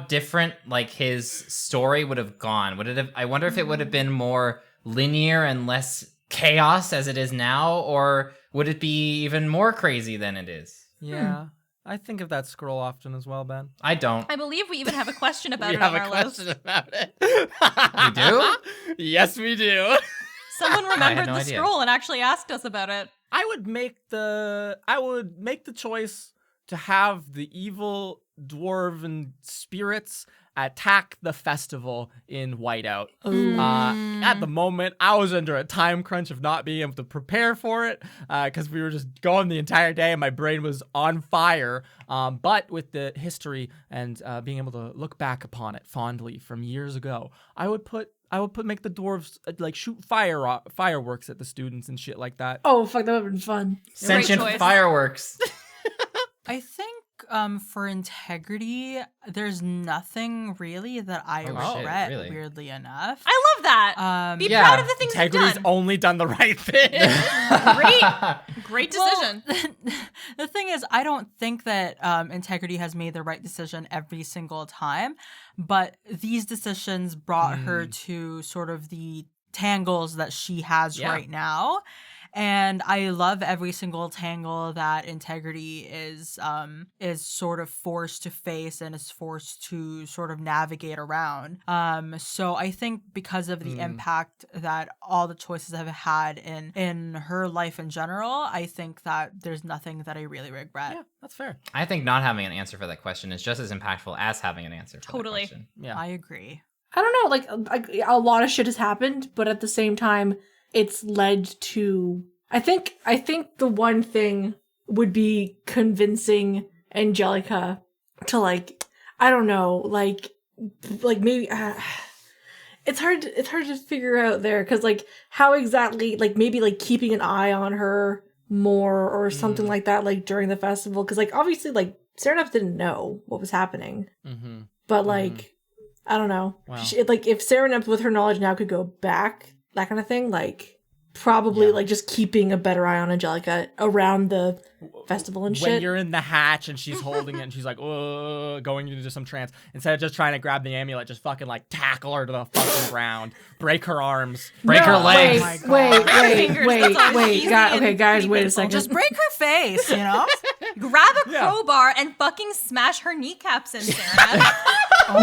different like his story would have gone. I wonder if it would have been more linear and less chaos as it is now, or would it be even more crazy than it is? Yeah. I think of that scroll often as well, Ben. I don't. I believe we even have a question about We it have on a our question list. about it. We do? Yes, we do. Someone remembered no the idea. scroll and actually asked us about it. I would make the choice to have the evil dwarven spirits attack the festival in Whiteout. At the moment, I was under a time crunch of not being able to prepare for it because we were just going the entire day and my brain was on fire. But with the history and being able to look back upon it fondly from years ago, I would make the dwarves like shoot fireworks at the students and shit like that. Oh, fuck, that would have been fun. Sentient choice. fireworks. I think for integrity, there's nothing really that I shit, regret, really? weirdly enough. I love that. Be yeah, proud of the things you've Integrity's done. only done the right thing. Great decision. The thing is, I don't think that integrity has made the right decision every single time, but these decisions brought her to sort of the tangles that she has right now. And I love every single tangle that Integrity is sort of forced to face and is forced to sort of navigate around. So I think because of the impact that all the choices have had in her life in general, I think that there's nothing that I really regret. Yeah, that's fair. I think not having an answer for that question is just as impactful as having an answer for Totally. that question. Yeah. I agree. I don't know, like a lot of shit has happened, but at the same time, it's led to. I think the one thing would be convincing Angelica to like, I don't know, like maybe it's hard to figure out there because like how exactly like maybe like keeping an eye on her more or something like that like during the festival because like obviously like Serenep didn't know what was happening, but like. I don't know. Wow. Like, if Serenep with her knowledge now could go back, that kind of thing, like, probably, like, just keeping a better eye on Angelica around the festival and shit. When you're in the hatch and she's holding it and she's like, going into some trance, instead of just trying to grab the amulet, just fucking, like, tackle her to the fucking ground, break her arms, break her legs. Wait, guys, wait a second. Just break her face, you know? Grab a crowbar and fucking smash her kneecaps in, Sarah.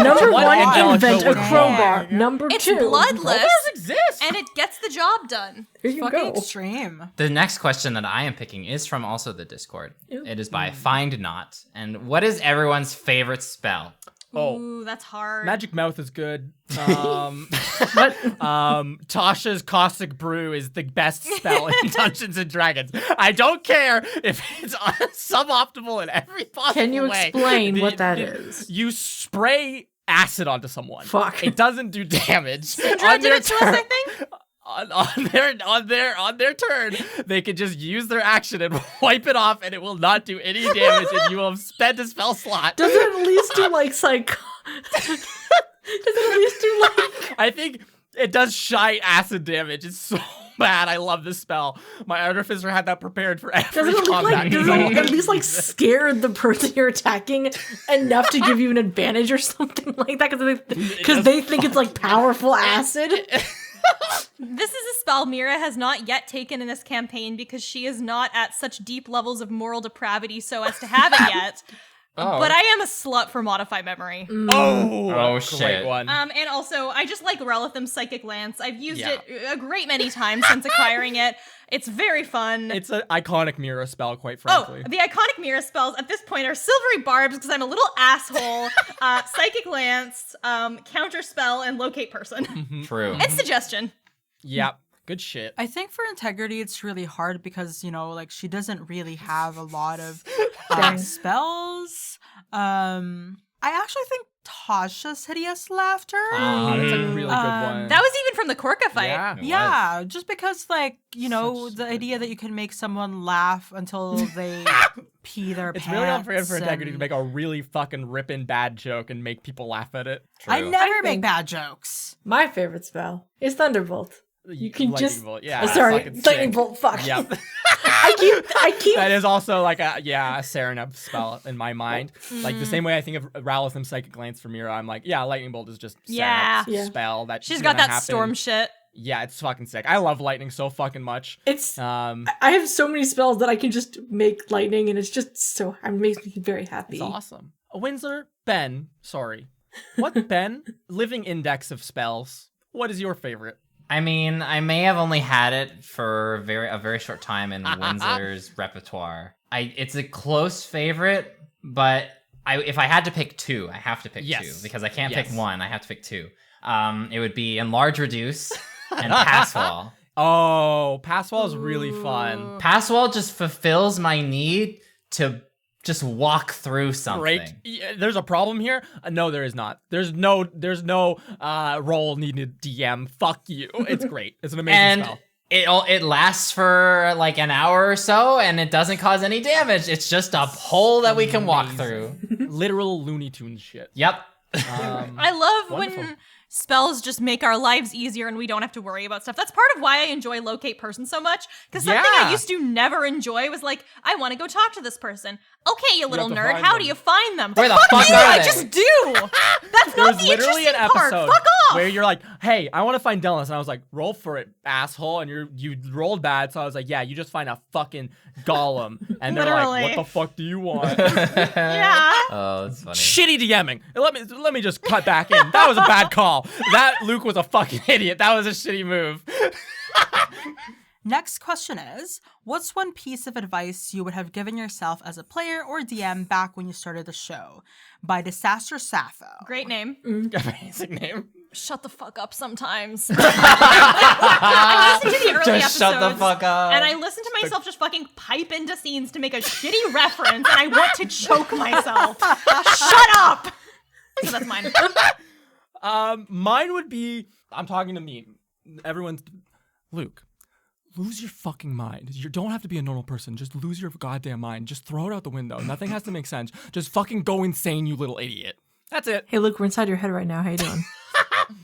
Number one, Angelica invent a would crowbar. Number It's two, bloodless, Crowbars exist. and it gets the job done. here you Fucking go. extreme. The next question that I am picking is from also the Discord. It is by Find Not. And what is everyone's favorite spell? Oh. Ooh, that's hard. Magic Mouth is good. Tasha's Caustic Brew is the best spell in Dungeons and Dragons. I don't care if it's suboptimal in every possible way. Can you explain what that is? You spray acid onto someone. Fuck. It doesn't do damage. Syndra did it to us, I think. On their turn, they can just use their action and wipe it off, and it will not do any damage, and you will have spent a spell slot. Does it at least do like Does it at least do like? I think it does shy acid damage. It's so bad. I love this spell. My Artificer had that prepared for every Does it combat. at least like scare the person you're attacking enough to give you an advantage or something like that? Because they think it's like powerful acid. This is a spell Mira has not yet taken in this campaign because she is not at such deep levels of moral depravity so as to have it yet. Oh. But I am a slut for Modify Memory. Oh, shit. Great one. And also, I just like Relithim's Psychic Lance. I've used it a great many times since acquiring it. It's very fun. It's an iconic Mira spell, quite frankly. Oh, the iconic Mira spells at this point are Silvery Barbs because I'm a little asshole, Psychic Lance, Counter Spell, and Locate Person. True. And Suggestion. Yep. Good shit. I think for Integrity, it's really hard because, you know, like she doesn't really have a lot of spells. I actually think Tasha's Hideous Laughter. That's a really good one. That was even from the Korka fight. Yeah. Yeah, just because, like, you know, the idea that you can make someone laugh until they pee their It's pants. really unfair for Integrity to and- make a really fucking ripping bad joke and make people laugh at it. I True. never I make think- bad jokes. My favorite spell is Thunderbolt. You can Lightning just bolt. Yeah, sorry, fucking lightning sick. bolt. Fuck. Yep. I keep. That is also like a Serenep spell in my mind. Like the same way I think of Ralithim's Psychic Glance for Mira, I'm like, yeah, Lightning Bolt is just Serenep's Yeah. spell that She's got gonna that happen. storm shit. Yeah, it's fucking sick. I love lightning so fucking much. It's. I I have so many spells that I can just make lightning, and it's just so. It makes me very happy. It's awesome. Windsor, Ben, sorry. What, Ben? Living index of spells. What is your favorite? I mean, I may have only had it for a very short time in Windsor's repertoire. It's a close favorite, but if I had to pick two, I have to pick two because I can't pick one. I have to pick two. It would be Enlarge, Reduce, and Pass Wall. Oh, Pass Wall is really fun. Pass Wall just fulfills my need to just walk through something. Break. There's a problem here. No, there is not. There's no role needed. DM. Fuck you. It's great. It's an amazing spell. It lasts for like an hour or so, and it doesn't cause any damage. It's just a hole that we can walk through. Literal Looney Tunes shit. Yep. I love Wonderful. when spells just make our lives easier and we don't have to worry about stuff. That's part of why I enjoy Locate Person so much. Because something I used to never enjoy was like, I want to go talk to this person. Okay, you little have to nerd, find how them. do you find them? Where the Fuck fuck you, are I they? just do. That's not There's the literally interesting an part. episode. Fuck where you're like, hey, I want to find Delos. And I was like, roll for it, asshole. And you rolled bad. So I was like, yeah, you just find a fucking golem. And they're Literally. like, what the fuck do you want? Yeah. Oh, that's funny. Shitty DMing. Let me just cut back in. That was a bad call. That Luke was a fucking idiot. That was a shitty move. Next question is, what's one piece of advice you would have given yourself as a player or DM back when you started the show? By Disaster Sappho. Great name. Amazing name. Shut the fuck up sometimes. I listened to the early Just episodes. shut the fuck up. And I listened to myself just fucking pipe into scenes to make a shitty reference, and I want to choke myself. Shut up! So that's mine. Mine would be, I'm talking to me. Everyone's, Luke, lose your fucking mind. You don't have to be a normal person. Just lose your goddamn mind. Just throw it out the window. Nothing has to make sense. Just fucking go insane, you little idiot. That's it. Hey, Luke, we're inside your head right now. How you doing?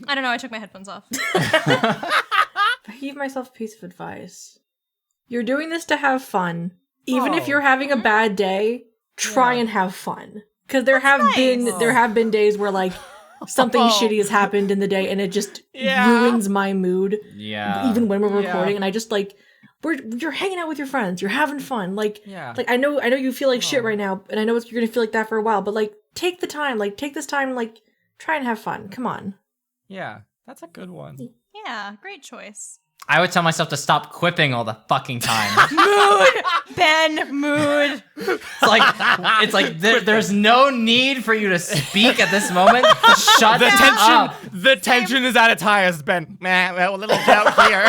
I don't know, I took my headphones off. I give myself a piece of advice. You're doing this to have fun. Even if you're having a bad day, try and have fun. Because there have been days where like something shitty has happened in the day and it just ruins my mood. Yeah. Even when we're recording, and I just like you're hanging out with your friends, you're having fun. Like I know you feel like shit right now, and I know you're gonna feel like that for a while. But like take this time, like try and have fun. Come on. Yeah, that's a good one. Yeah, great choice. I would tell myself to stop quipping all the fucking time. Mood! Ben, mood! It's like there's no need for you to speak at this moment. Shut The up. tension, the tension is at its highest, Ben. A little joke here.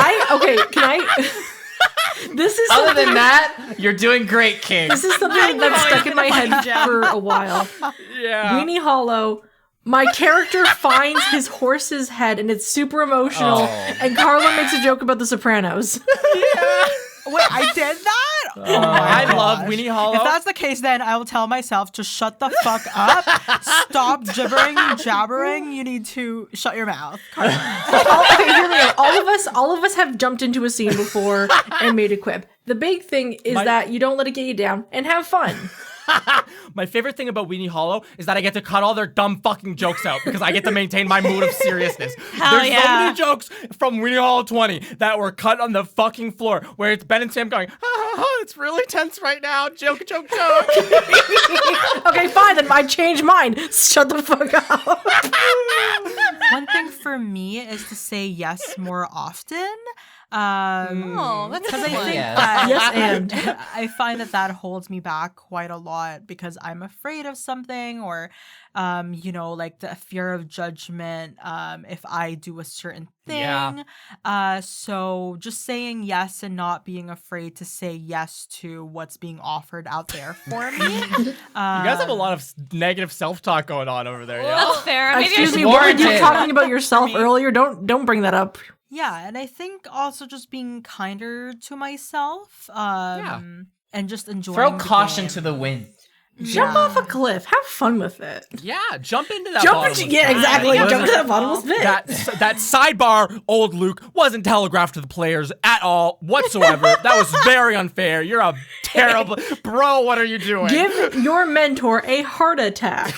This is Other something than that, you're doing great, King. This is something that's stuck in my head for a while. Yeah. Weenie Hollow. My character finds his horse's head and it's super emotional. And Carla makes a joke about The Sopranos. Wait, I did that? Oh my I gosh. love Weenie Hollow. If that's the case, then I will tell myself to shut the fuck up. Stop jabbering. You need to shut your mouth. Okay, here we go. All of us have jumped into a scene before and made a quip. The big thing is that you don't let it get you down and have fun. My favorite thing about Weenie Hollow is that I get to cut all their dumb fucking jokes out because I get to maintain my mood of seriousness. There's so many jokes from Weenie Hollow 20 that were cut on the fucking floor where it's Ben and Sam going, it's really tense right now. Joke. Okay, fine, then I changed mine. Shut the fuck up. One thing for me is to say yes more often. That's Because I good. think Yes. that Yes, and. I find that holds me back quite a lot because I'm afraid of something or, like the fear of judgment if I do a certain thing. Yeah. So just saying yes and not being afraid to say yes to what's being offered out there for me. You guys have a lot of negative self-talk going on over there. Yeah. That's fair. Maybe Excuse I me, should what were you warranted. talking about yourself earlier? Don't bring that up. Yeah, and I think also just being kinder to myself. And just enjoying Throw the caution game. to the wind. Jump off a cliff. Have fun with it. Yeah, jump into that Jump bottomless into, yeah, pit. exactly. Wasn't- Jump to that bottomless pit. That sidebar, old Luke, wasn't telegraphed to the players at all whatsoever. That was very unfair. You're a terrible... Bro, what are you doing? Give your mentor a heart attack.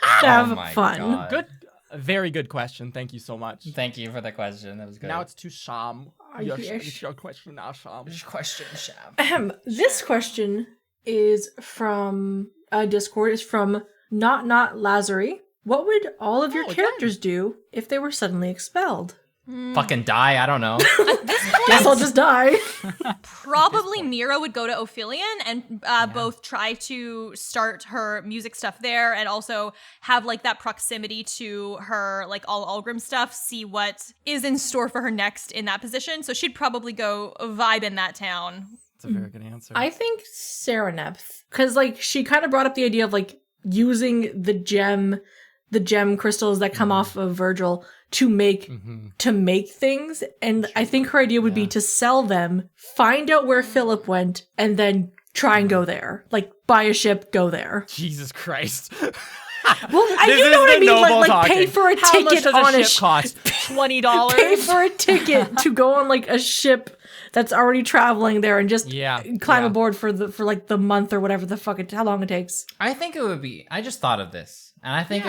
Have my fun. God. Good. Very good question. Thank you so much. Thank you for the question. That was good. Now it's to Sham. Yes. It's your question now, Sham. question, Shab. This question is from Discord. Is from Not Lazary. What would all of your characters do if they were suddenly expelled? Fucking die. I don't know. Guess I'll just die. Probably Mira would go to Ophelion and both try to start her music stuff there and also have like that proximity to her like all Algrim stuff, see what is in store for her next in that position. So she'd probably go vibe in that town. That's a very good answer. I think Serenepth, because like she kind of brought up the idea of like using the gem crystals that come off of Virgil to make things, and I think her idea would be to sell them, find out where Philip went, and then try and go there. Like buy a ship, go there. Jesus Christ. Well, This you is know what I the mean. noble Like talking. pay for a How much ticket does on a a ship cost? $20? pay for a ticket to go on like a ship that's already traveling there and just climb aboard for like the month or whatever the fuck how long it takes. I think it would be. I just thought of this. And I think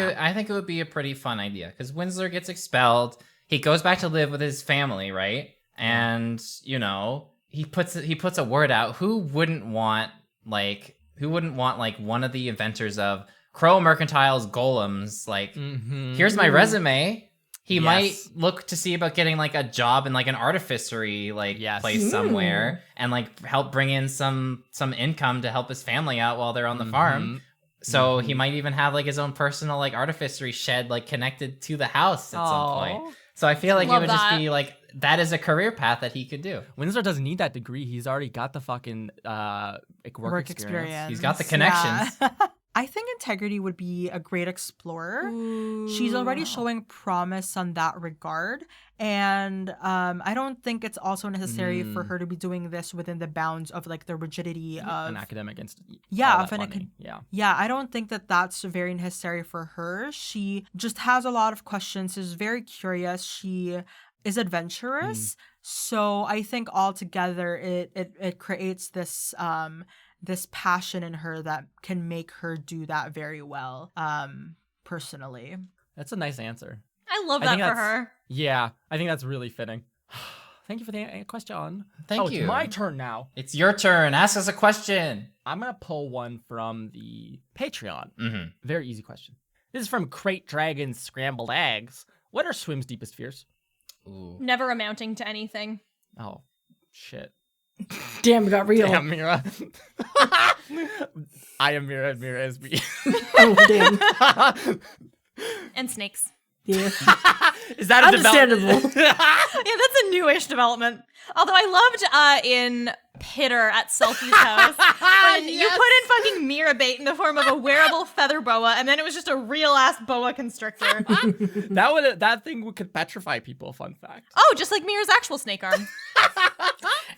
it would be a pretty fun idea because Winsler gets expelled. He goes back to live with his family, right? And you know, he puts a word out. Who wouldn't want like one of the inventors of Crow Mercantile's golems? Like, here's my resume. He might look to see about getting like a job in like an artificery place somewhere and like help bring in some income to help his family out while they're on the farm. So he might even have like his own personal like artificery shed like connected to the house at some point. So I feel like it would just be like that is a career path that he could do. Winsler doesn't need that degree. He's already got the fucking work experience. He's got the connections. Yeah. I think Integrity would be a great explorer. Ooh. She's already showing promise on that regard. And I don't think it's also necessary for her to be doing this within the bounds of like the rigidity of an academic institute. Yeah, Yeah, I don't think that that's very necessary for her. She just has a lot of questions. Is very curious. She is adventurous. So I think altogether it creates this this passion in her that can make her do that very well. Personally, that's a nice answer. I love that for her. Yeah, I think that's really fitting. Thank you for the question. Thank you. It's my turn now. It's your turn. Ask us a question. I'm going to pull one from the Patreon. Very easy question. This is from Crate Dragons Scrambled Eggs. What are Swim's deepest fears? Ooh. Never amounting to anything. Oh, shit. Damn, it got real. Damn, Mira. I am Mira and Mira is me. Oh, damn. And snakes. Yeah. Is that understandable? Yeah, that's a newish development. Although I loved in Pitter at Selfie's house when you put in fucking Mira bait in the form of a wearable feather boa, and then it was just a real ass boa constrictor. That thing could petrify people. Fun fact. Oh, just like Mira's actual snake arm.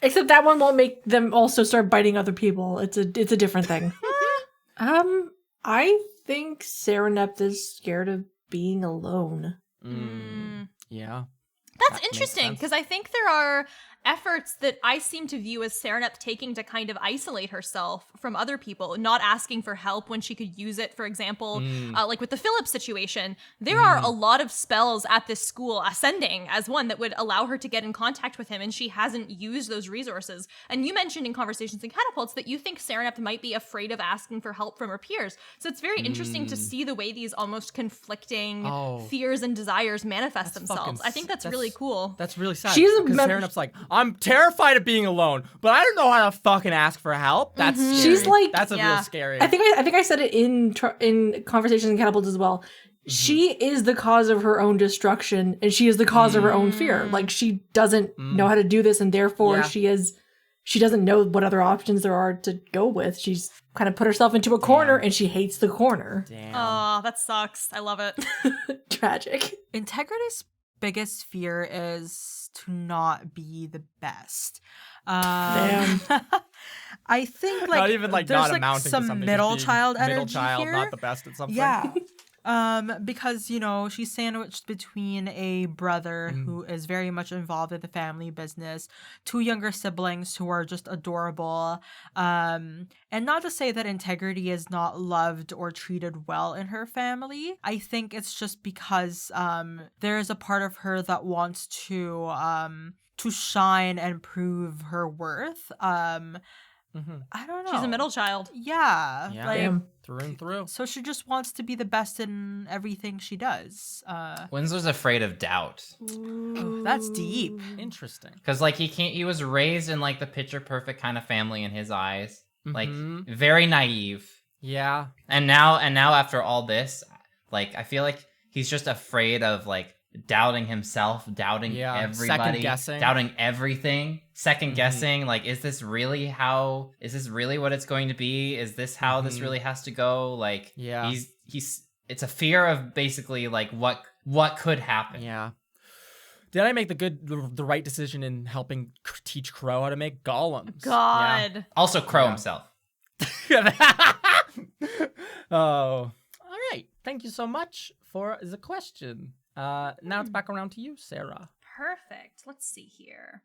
Except that one won't make them also start biting other people. It's a different thing. I think Serenep is scared of being alone. Yeah. That's interesting, because I think there are efforts that I seem to view as Serenep taking to kind of isolate herself from other people, not asking for help when she could use it. For example, like with the Phillips situation, there are a lot of spells at this school, Ascending as one, that would allow her to get in contact with him, and she hasn't used those resources. And you mentioned in Conversations in Catapults that you think Serenep might be afraid of asking for help from her peers. So it's very interesting to see the way these almost conflicting fears and desires manifest themselves. I think that's really cool. That's really sad. She's a because Serenep's like, I'm terrified of being alone, but I don't know how to fucking ask for help. That's scary. She's like, that's a real scary. I think I said it in Conversations in Catapults as well. She is the cause of her own destruction, and she is the cause of her own fear. Like, she doesn't know how to do this, and therefore she doesn't know what other options there are to go with. She's kind of put herself into a corner, and she hates the corner. Damn. Oh, that sucks. I love it. Tragic. Integrity's biggest fear is to not be the best. Damn. I think like not even like there's not like amounting to some something, middle just being child energy middle child, here. not the best at something. Yeah. Because, you know, she's sandwiched between a brother who is very much involved in the family business, two younger siblings who are just adorable. And not to say that Integrity is not loved or treated well in her family. I think it's just because there is a part of her that wants to shine and prove her worth. I don't know. She's a middle child. Yeah. Yeah. Like, Damn. Through and through. so she just wants to be the best in everything she does. Winsler's afraid of doubt. Oh, that's deep. Interesting. Because like he was raised in like the picture perfect kind of family in his eyes. Like very naive. Yeah. And now after all this, like I feel like he's just afraid of like doubting himself, doubting everybody, second guessing, doubting everything, second guessing. Like, is this really what it's going to be? Is this how this really has to go? Like, it's a fear of basically like what could happen. Yeah. Did I make the right decision in helping teach Crow how to make golems? God. Yeah. Also, Crow himself. Oh, all right. Thank you so much for the question. Now it's back around to you, Sarah. Perfect. Let's see here.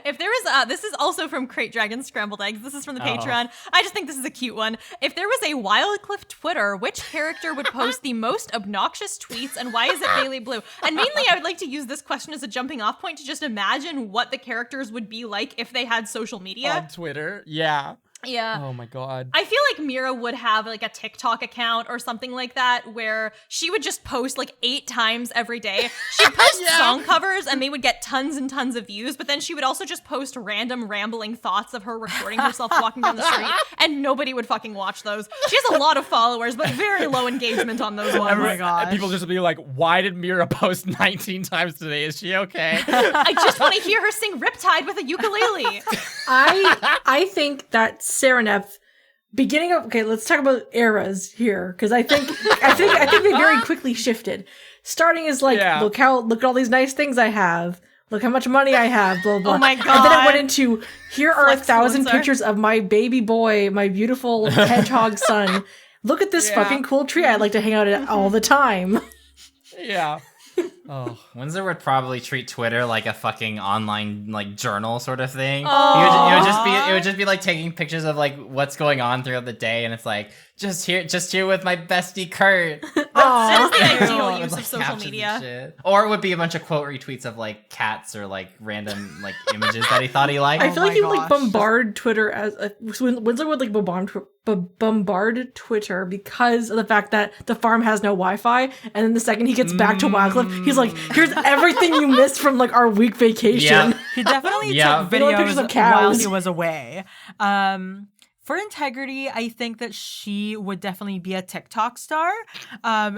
If there was, this is also from Crate Dragon Scrambled Eggs. This is from the Patreon. I just think this is a cute one. If there was a Wildcliff Twitter, which character would post the most obnoxious tweets, and why is it Bailey Blue? And mainly, I would like to use this question as a jumping off point to just imagine what the characters would be like if they had social media. On Twitter. Yeah. Yeah. Oh my god. I feel like Mira would have like a TikTok account or something like that where she would just post like 8 times every day. She'd post song covers and they would get tons and tons of views, but then she would also just post random rambling thoughts of her recording herself walking down the street, and nobody would fucking watch those. She has a lot of followers, but very low engagement on those ones. Oh my gosh. People just be like, why did Mira post 19 times today? Is she okay? I just want to hear her sing Riptide with a ukulele. I think that Serenep, beginning of, okay, let's talk about eras here, because I think they very quickly shifted. Starting is like, look at all these nice things I have. Look how much money I have, blah, blah. Oh my And then it God. went into, here are 1,000 Flexfluencer. pictures of my baby boy, my beautiful hedgehog son. Look at this fucking cool tree I'd like to hang out at all the time. Yeah. Oh. Windsor would probably treat Twitter like a fucking online like journal sort of thing. Aw. It would just be like taking pictures of like what's going on throughout the day, and it's like just here with my bestie Kurt. That is the With, ideal use like, of social captions and media. shit. Or it would be a bunch of quote retweets of like cats or like random like images that he thought he liked. I feel Oh like my he would like gosh. bombard Twitter as Windsor would like bombard Twitter because of the fact that the farm has no Wi-Fi, and then the second he gets back to Wildcliff, he's like, "Here's everything you missed from like our week vacation." Yeah. He definitely Yeah. took Little pictures of videos cows. while he was away. For Integrity, I think that she would definitely be a TikTok star.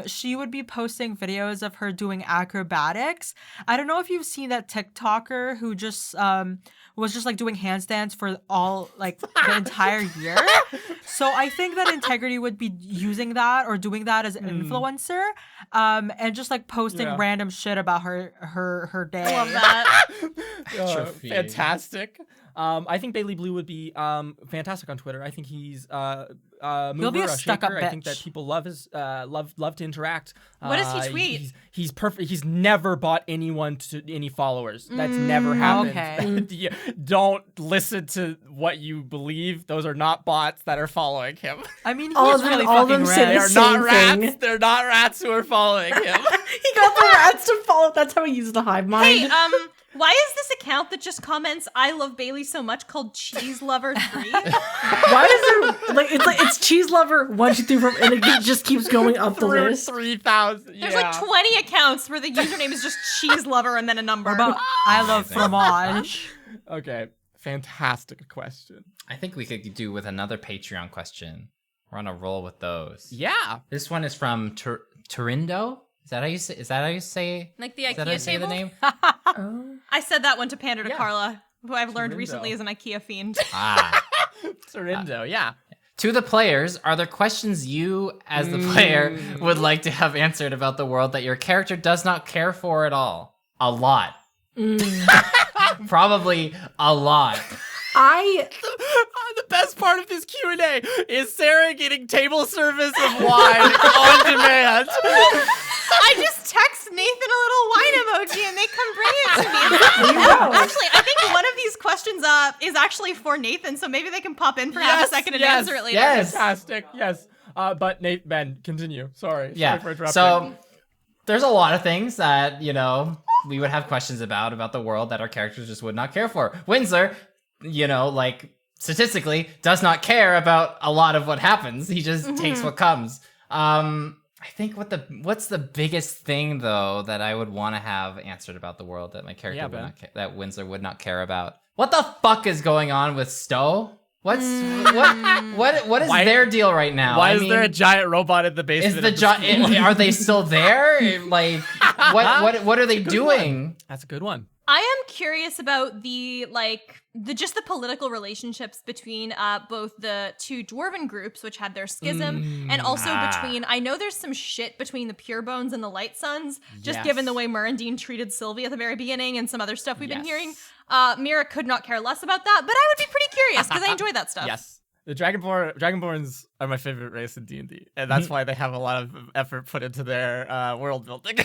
She would be posting videos of her doing acrobatics. I don't know if you've seen that TikToker who just was just like doing handstands for all like the entire year. So I think that Integrity would be using that or doing that as an influencer, and just like posting random shit about her day. I love that. Trophy. Fantastic. I think Bailey Blue would be fantastic on Twitter. I think he's mover, be a a stuck-up shaker. I think that bitch. people love his love to interact. What does he tweet? He's perfect. He's never bought anyone to any followers. That's never happened. Okay. Yeah, don't listen to what you believe. Those are not bots that are following him. I mean, he's All of them- really all of fucking them say They rad. are Same not rats. thing. They're not rats who are following him. He got the rats to follow. That's how he uses the hive mind. Hey, why is this account that just comments "I love Bailey so much" called Cheese Lover 3? Why is there it's cheese lover 1, 2, 3, 4, and it just keeps going up the Through list. 3,000. There's like 20 accounts where the username is just Cheese Lover and then a number. What about I love fromage? Okay, fantastic question. I think we could do with another Patreon question. We're on a roll with those. Yeah. This one is from Turindo. Is that how you say? Is that how you say? Like the Is that how you IKEA say the table? name? I said that one to pander to Yeah. Carla, who I've learned Torindo. recently is an IKEA fiend. Ah. Sorindo, yeah. To the players, are there questions you, as the player, would like to have answered about the world that your character does not care for at all? A lot. Probably a lot. The best part of this Q&A is Sarah getting table service of wine on demand. I just text Nathan a little wine emoji and they come bring it to me. Actually, I think one of these questions is actually for Nathan, so maybe they can pop in for half a second and answer it later. yes. Fantastic, yes. But Nate, Ben, continue. Sorry. Yeah. Sorry for interrupting. So there's a lot of things that, we would have questions about the world that our characters just would not care for. Windsor, like statistically does not care about a lot of what happens. He just takes what comes. I think what's the biggest thing though that I would want to have answered about the world that my character would Ben. not that Windsor would not care about? What the fuck is going on with Stowe? What is Why- their deal right now? why I is mean, there a giant robot in the is basement? the of the school? are they still there? Like what are they doing? That's a good one. I am curious about the political relationships between both the two dwarven groups, which had their schism, and also between. I know there's some shit between the Pure Bones and the Light Suns, just Yes. given the way Murandine treated Sylvie at the very beginning, and some other stuff we've been Yes. hearing. Mira could not care less about that, but I would be pretty curious because I enjoy that stuff. Yes. The Dragonborns are my favorite race in D&D, and that's why they have a lot of effort put into their world building.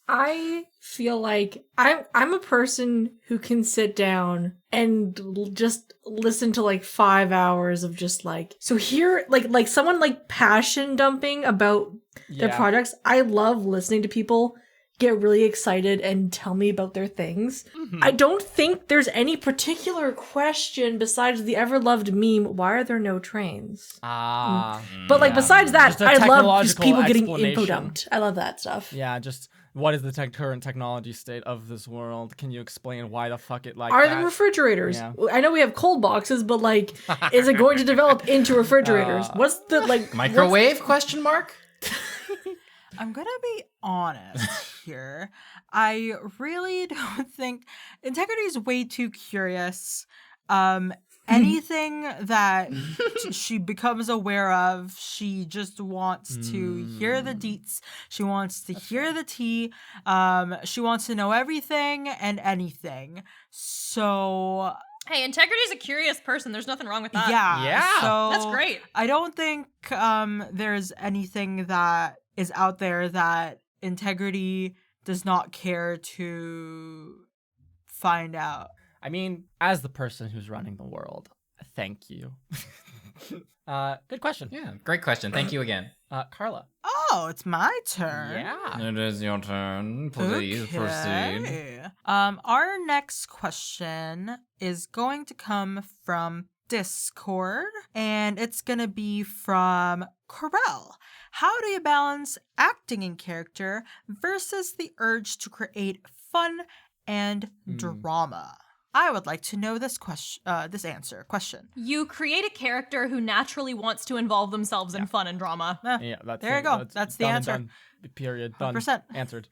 I feel like I'm a person who can sit down and just listen to like 5 hours of just like, so here like someone like passion dumping about their projects. I love listening to people get really excited and tell me about their things. I don't think there's any particular question besides the ever-loved meme, why are there no trains? But like besides that, I love just people getting info dumped. I love that stuff. Yeah, just what is the current technology state of this world? Can you explain why the fuck it like Are that? the refrigerators? Yeah. I know we have cold boxes, but like, is it going to develop into refrigerators? What's the like Microwave question mark? I'm gonna be honest here. I really don't think Integrity is way too curious. Anything that she becomes aware of, she just wants to hear the deets. She wants to hear the tea. She wants to know everything and anything. So Hey, Integrity is a curious person. There's nothing wrong with that. Yeah. So That's great. I don't think there's anything that is out there that Integrity does not care to find out. I mean, as the person who's running the world, thank you. Good question. Yeah, great question. Thank you again. Carla. Oh, it's my turn. Yeah. It is your turn. Please proceed. Okay. Our next question is going to come from Discord, and it's gonna be from Corel. How do you balance acting in character versus the urge to create fun and drama? I would like to know this question. You create a character who naturally wants to involve themselves in fun and drama. Yeah, that's There you go. That's the done and answer. done. Period. Done. 100%. Answered.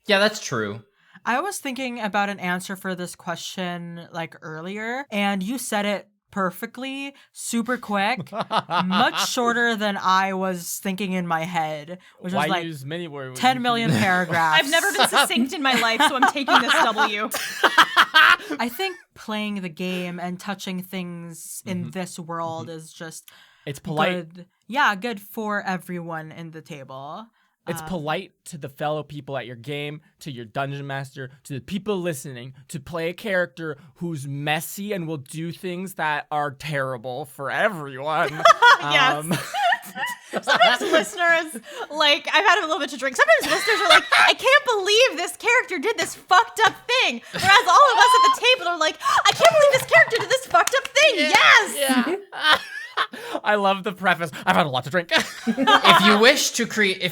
Yeah, that's true. I was thinking about an answer for this question like earlier, and you said it perfectly, super quick, much shorter than I was thinking in my head, which was like use many words? 10 million paragraphs. I've never been succinct in my life, so I'm taking this W. I think playing the game and touching things in this world is just It's polite. good. Yeah, good for everyone in the table. It's polite to the fellow people at your game, to your dungeon master, to the people listening, to play a character who's messy and will do things that are terrible for everyone. Yes. Sometimes listeners, like, I've had a little bit to drink. Sometimes listeners are like, I can't believe this character did this fucked up thing. Whereas all of us at the table are like, I can't believe this character did this fucked up thing. Yes. Yeah. I love the preface. I've had a lot to drink. If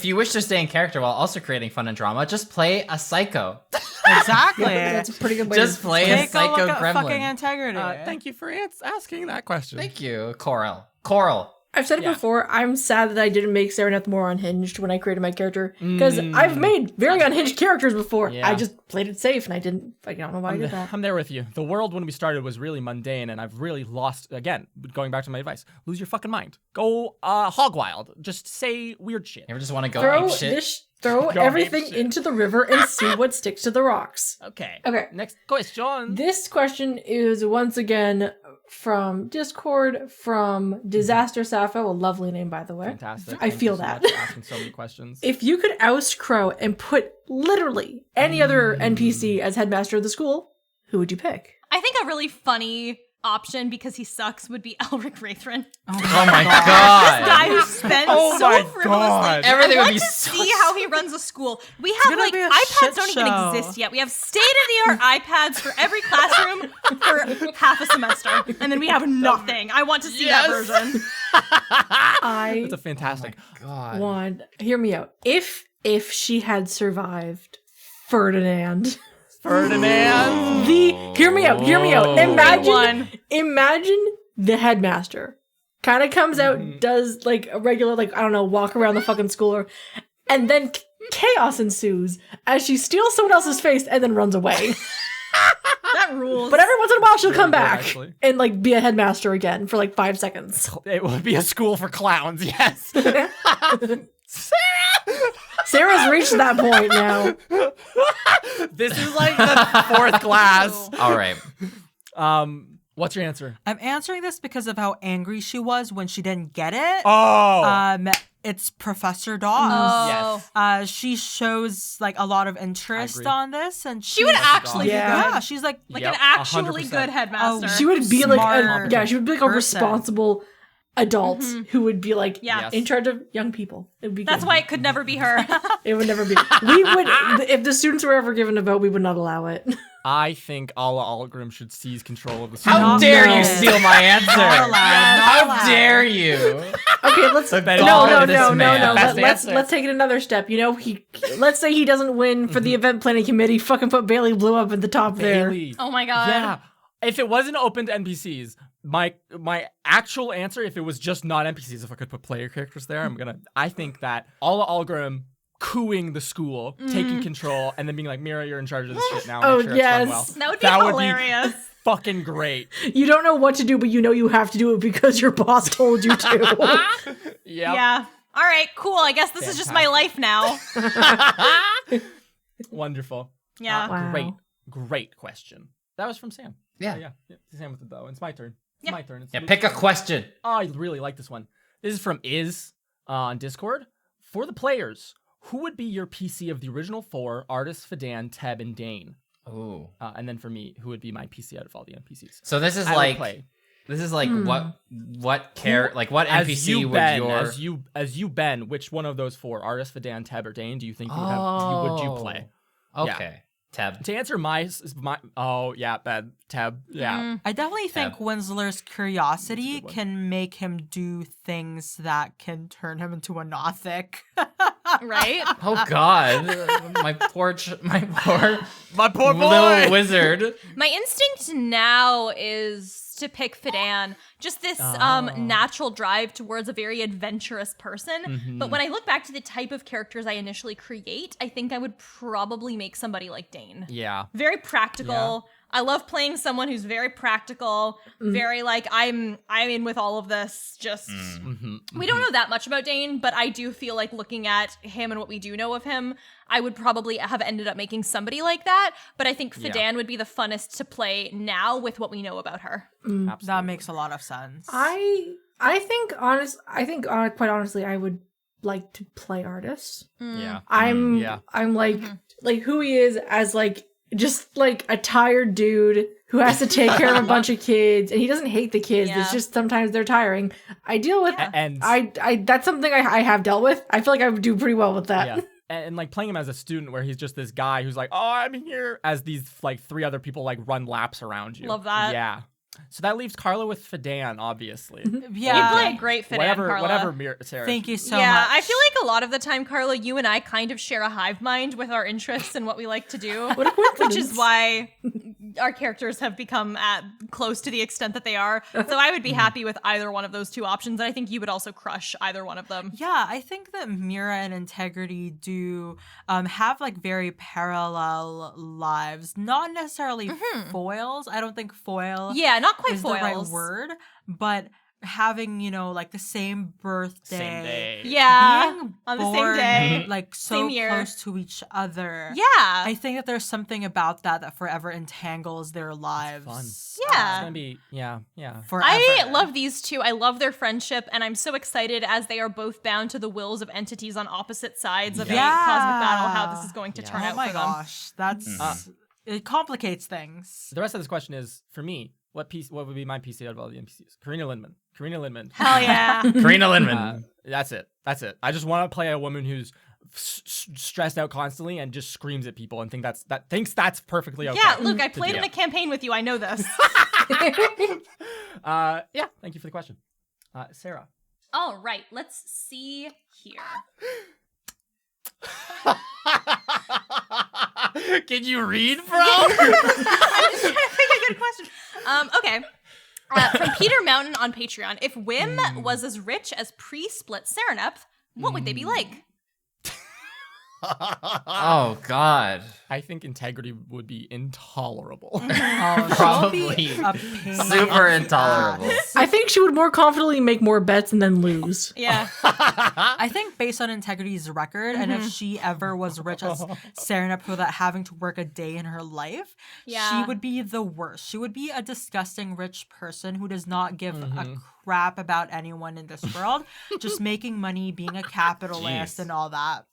you wish to stay in character while also creating fun and drama, just play a psycho. Exactly. That's a pretty good way Just to play a Take a look psycho at fucking gremlin. Integrity. Thank you for asking that question. Thank you, Coral. I've said it Yeah. before, I'm sad that I didn't make Sereneth more unhinged when I created my character, because I've made very unhinged characters before. Yeah. I just played it safe, and I don't know why I did that. I'm there with you. The world when we started was really mundane, and I've really lost, again, going back to my advice, lose your fucking mind. Go hog wild. Just say weird shit. You ever just want to go Throw ape shit? throw Go everything ape shit. into the river and see what sticks to the rocks. Okay. Okay. Next question. This question is once again from Discord, from Disaster Sappho, a lovely name, by the way. Fantastic. I Thank feel you so that. much for asking so many questions. If you could oust Crow and put literally any other NPC as headmaster of the school, who would you pick? I think a really funny option because he sucks would be Elric Wraithrin. Oh my This god. guy who spends Oh so my frivolously. God. Everything I would want be to so see how he runs a school. We have gonna like be a iPads shit don't even show. exist yet. We have state-of-the-art iPads for every classroom for half a semester, and then we have nothing. I want to see that version. I It's a fantastic. God. want, hear me out. If she had survived Ferdinand. Ferdinand. Hear me out. One. Imagine the headmaster kind of comes out, does like a regular, like, I don't know, walk around the fucking school, and then chaos ensues as she steals someone else's face and then runs away. That rules. But every once in a while she'll come good, back actually. and like be a headmaster again for like 5 seconds. It would be a school for clowns, yes. Sarah's reached that point now. This is like the fourth class. All right. What's your answer? I'm answering this because of how angry she was when she didn't get it. Oh. it's Professor Dawes. Oh. Yes. She shows like a lot of interest agree. on this, and She would actually be Yeah. good. yeah, she's like Like Yep, an actually 100%. good headmaster. She would be like Smart she would be like a person. responsible adult who would be like Yeah. Yes. in charge of young people. It would be That's good. why it could never be her. It would never be. We would if the students were ever given a vote, we would not allow it. I think Alla Algrim should seize control of the school. How Not dare allowed. you steal my answer? Not allowed, not How allowed. dare you? Okay, let's The no, gall no, of this no, no, man. no. Best Let's answer. take it another step. You know, let's say he doesn't win for the event planning committee. Fucking put Bailey Blue up at the top there. Bailey. Oh my god. Yeah. If it wasn't open to NPCs, my actual answer, if it was just not NPCs, if I could put player characters there, I think that Alla Algrim cooing the school, taking control, and then being like, Mira, you're in charge of this shit now. Oh, Make sure yes. it's done well. That would be That would be hilarious. Fucking great. You don't know what to do, but you know you have to do it because your boss told you to. Yep. Yeah. All right, cool. I guess this is just my life now. Wonderful. Yeah. Wow. Great question. That was from Sam. Yeah. Yeah. Sam with the bow. It's my turn. It's Yeah. my turn. It's Yeah, Luke's pick a turn. question. Oh, I really like this one. This is from Iz on Discord. For the players, who would be your PC of the original 4, Artis, Fadan, Teb, and Dane? Ooh. And then for me, who would be my PC out of all the NPCs? So this is I would like play. this is like what what NPC would Ben, your as you Ben, which one of those 4, Artis, Fadan, Teb, or Dane, do you think would you play? Okay. Tab. To answer my oh yeah, Ben, Teb, yeah. I definitely think Tab. Winsler's curiosity That's a good one. can make him do things that can turn him into a Nothic. Right? Oh God, my poor My little wizard. My instinct now is to pick Fadan. Just this natural drive towards a very adventurous person. But when I look back to the type of characters I initially create, I think I would probably make somebody like Dane. Yeah. Very practical. I love playing someone who's very practical, very like I'm in with all of this. Just we don't know that much about Dane, but I do feel like looking at him and what we do know of him, I would probably have ended up making somebody like that. But I think Fadan would be the funnest to play now with what we know about her. That makes a lot of sense. I think quite honestly, I would like to play artists. Yeah. I'm like who he is as like just like a tired dude who has to take care of a bunch of kids, and he doesn't hate the kids. Yeah. It's just sometimes they're tiring. I deal with And I that's something I have dealt with. I feel like I would do pretty well with that. yeah. And like playing him as a student where he's just this guy who's like, oh, I'm here, as these like 3 other people like run laps around you. Love that. Yeah. So that leaves Carla with Fadan, obviously. Yeah. You play a great Fadan, Carla. Whatever, Sarah. Thank you so yeah, much. I feel like a lot of the time, Carla, you and I kind of share a hive mind with our interests and what we like to do, What a coincidence. which is why our characters have become close to the extent that they are. So I would be happy with either one of those 2 options, and I think you would also crush either one of them. Yeah, I think that Mira and Integrity do have like very parallel lives. Not necessarily foils. I don't think foil Yeah, not quite is the right foils. word, but having, like the same birthday. Same day. Yeah, Being on the same born, day. like so Same year. close to each other. Yeah. I think that there's something about that forever entangles their lives. fun. Yeah. It's gonna be yeah. Forever. I love these 2. I love their friendship, and I'm so excited as they are both bound to the wills of entities on opposite sides of a Yeah. cosmic battle, how this is going to turn Oh out my for them. gosh, that's it complicates things. The rest of this question is for me. What would be my PC out of all the NPCs? Karina Lindman. Hell yeah. Karina Lindman. That's it. I just want to play a woman who's stressed out constantly and just screams at people and thinks that's perfectly okay. Yeah, Luke, I played do. in a campaign with you. I know this. Yeah. Thank you for the question, Sarah. All right, let's see here. Can you read, bro? I'm just trying to think of a good question. Okay. From Peter Mountain on Patreon. If Wim was as rich as pre-split Serenep, what would they be like? Oh God. I think integrity would be intolerable. Oh, Probably she'll be a pain super in the intolerable. ass. I think she would more confidently make more bets and then lose. Yeah. I think based on Integrity's record, and if she ever was rich as Serenep without having to work a day in her life, Yeah. she would be the worst. She would be a disgusting rich person who does not give a crap about anyone in this world, just making money, being a capitalist, Jeez. and all that.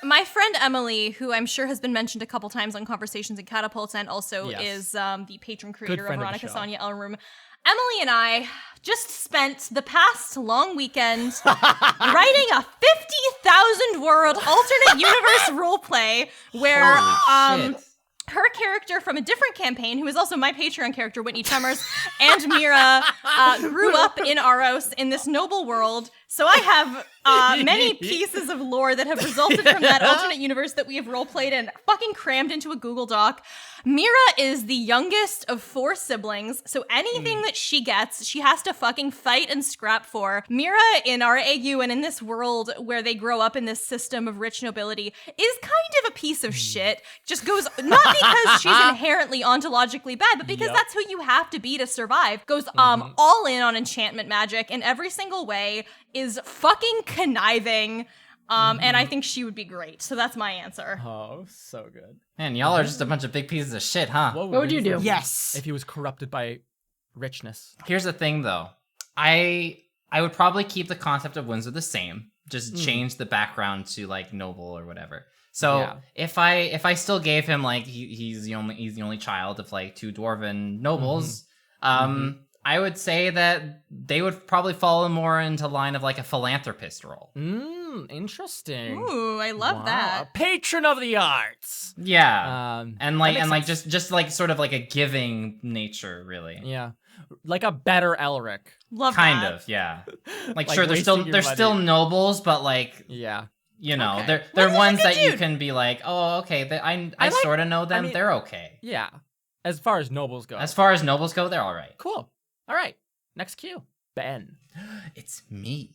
My friend Emily, who I'm sure has been mentioned a couple times on Conversations and Catapults, and also Yes. is the patron creator of friend of the Veronica show. Sonia Elroom. Emily and I just spent the past long weekend writing a 50,000 word alternate universe roleplay where Holy shit. her character from a different campaign, who is also my Patreon character, Whitney Chummers, and Mira grew up in Aros in this noble world. So I have many pieces of lore that have resulted from that alternate universe that we have roleplayed and fucking crammed into a Google Doc. Mira is the youngest of 4 siblings, so anything that she gets, she has to fucking fight and scrap for. Mira in our AU and in this world where they grow up in this system of rich nobility is kind of a piece of shit. Just goes, not because she's inherently ontologically bad, but because Yep. that's who you have to be to survive. Goes all in on enchantment magic in every single way, is fucking conniving. And I think she would be great. So that's my answer. Oh, so good. Man, y'all are just a bunch of big pieces of shit, huh? What would you do? Yes. if he was corrupted by richness? Here's the thing, though. I would probably keep the concept of Windsor the same, just change the background to like noble or whatever. So Yeah. if I still gave him like he's the only child of like 2 dwarven nobles, I would say that they would probably fall more into line of like a philanthropist role. Interesting. Ooh, I love Wow. that. Patron of the arts. Yeah. And like that makes sense. just like sort of like a giving nature, really. Yeah, like a better Elric. Love Kind that. of, yeah. Like, Like sure, they're still wasting your still money. nobles, but like Yeah. you know, Okay. they're Windsor ones is a that good you dude. can be like, oh, okay, I like- sort of know them. mean- They're okay. Yeah. As far as nobles go. As far as nobles go, they're all right. Cool. All right. Next cue. Ben. It's me.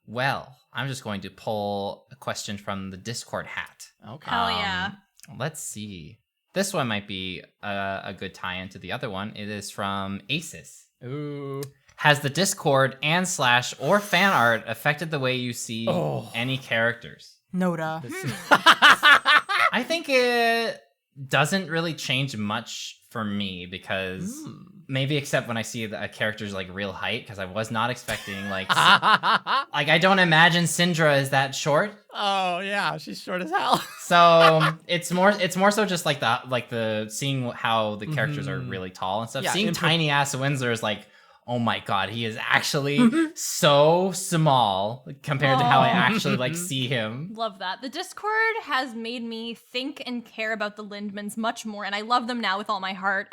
Well, I'm just going to pull a question from the Discord hat. Okay. Hell yeah. Let's see. This one might be a good tie-in to the other one. It is from Asus. Ooh. Has the Discord and / or fan art affected the way you see Oh. any characters? Noda. I think it doesn't really change much for me because maybe except when I see a character's like real height, because I was not expecting like like I don't imagine Syndra is that short. Oh yeah, she's short as hell. So it's more so just like the seeing how the characters are really tall and stuff. Yeah, Seeing in- tiny ass Windsor is like, oh my god, he is actually so small compared to how I actually like see him. Love that. The Discord has made me think and care about the Lindmans much more, and I love them now with all my heart.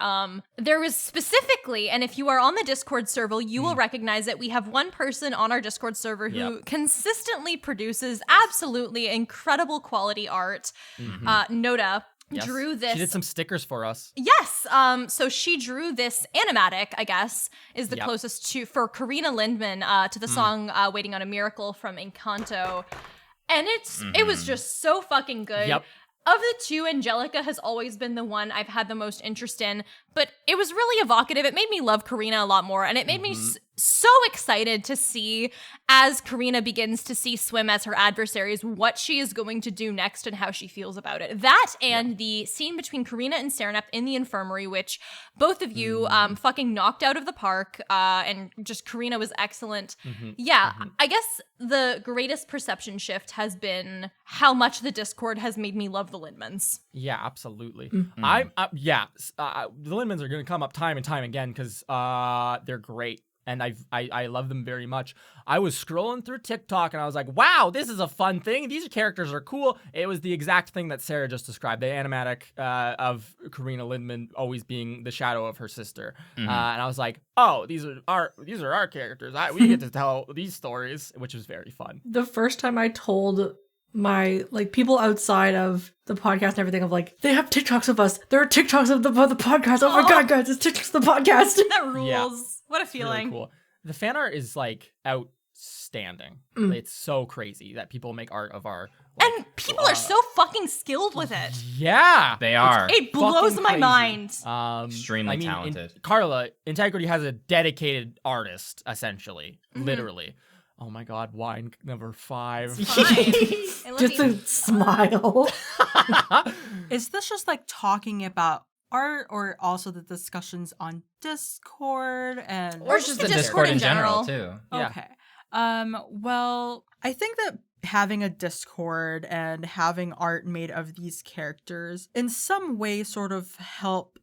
There was specifically, and if you are on the Discord server, you will recognize that we have one person on our Discord server who Yep. consistently produces absolutely incredible quality art. Noda Yes. drew this. She did some stickers for us. Yes. So she drew this animatic, I guess, is the Yep. closest to for Karina Lindman to the song "Waiting on a Miracle" from Encanto, and it was just so fucking good. Yep. Of the two, Angelica has always been the one I've had the most interest in, but it was really evocative. It made me love Karina a lot more, and it made me so excited to see, as Karina begins to see Swim as her adversaries, what she is going to do next and how she feels about it. That and the scene between Karina and Serenep in the infirmary, which both of you fucking knocked out of the park, and just Karina was excellent. Yeah, I guess the greatest perception shift has been how much the Discord has made me love the Lindmans. Yeah, absolutely. Mm-hmm. The Lindmans are going to come up time and time again because they're great. And I love them very much. I was scrolling through TikTok and I was like, wow, this is a fun thing. These characters are cool. It was the exact thing that Sarah just described, the animatic of Karina Lindman always being the shadow of her sister. And I was like, oh, these are our characters. We get to tell these stories, which was very fun. The first time I told my like people outside of the podcast and everything of like, they have TikToks of us. There are TikToks of the podcast. Oh my god, guys, it's TikToks of the podcast. That rules. Yeah. What a It's really feeling. cool. The fan art is like out outstanding. It's so crazy that people make art of our And people are so fucking skilled with it. yeah, They are. It blows fucking my crazy. mind. Extremely talented. Carla, Integrity has a dedicated artist, essentially, Mm-hmm. literally. Oh my God, wine number 5. Fine. Just a smile. Is this just like talking about art, or also the discussions on Discord and Or just the Discord in general, too. Yeah. Okay. Well, I think that having a Discord and having art made of these characters in some way sort of help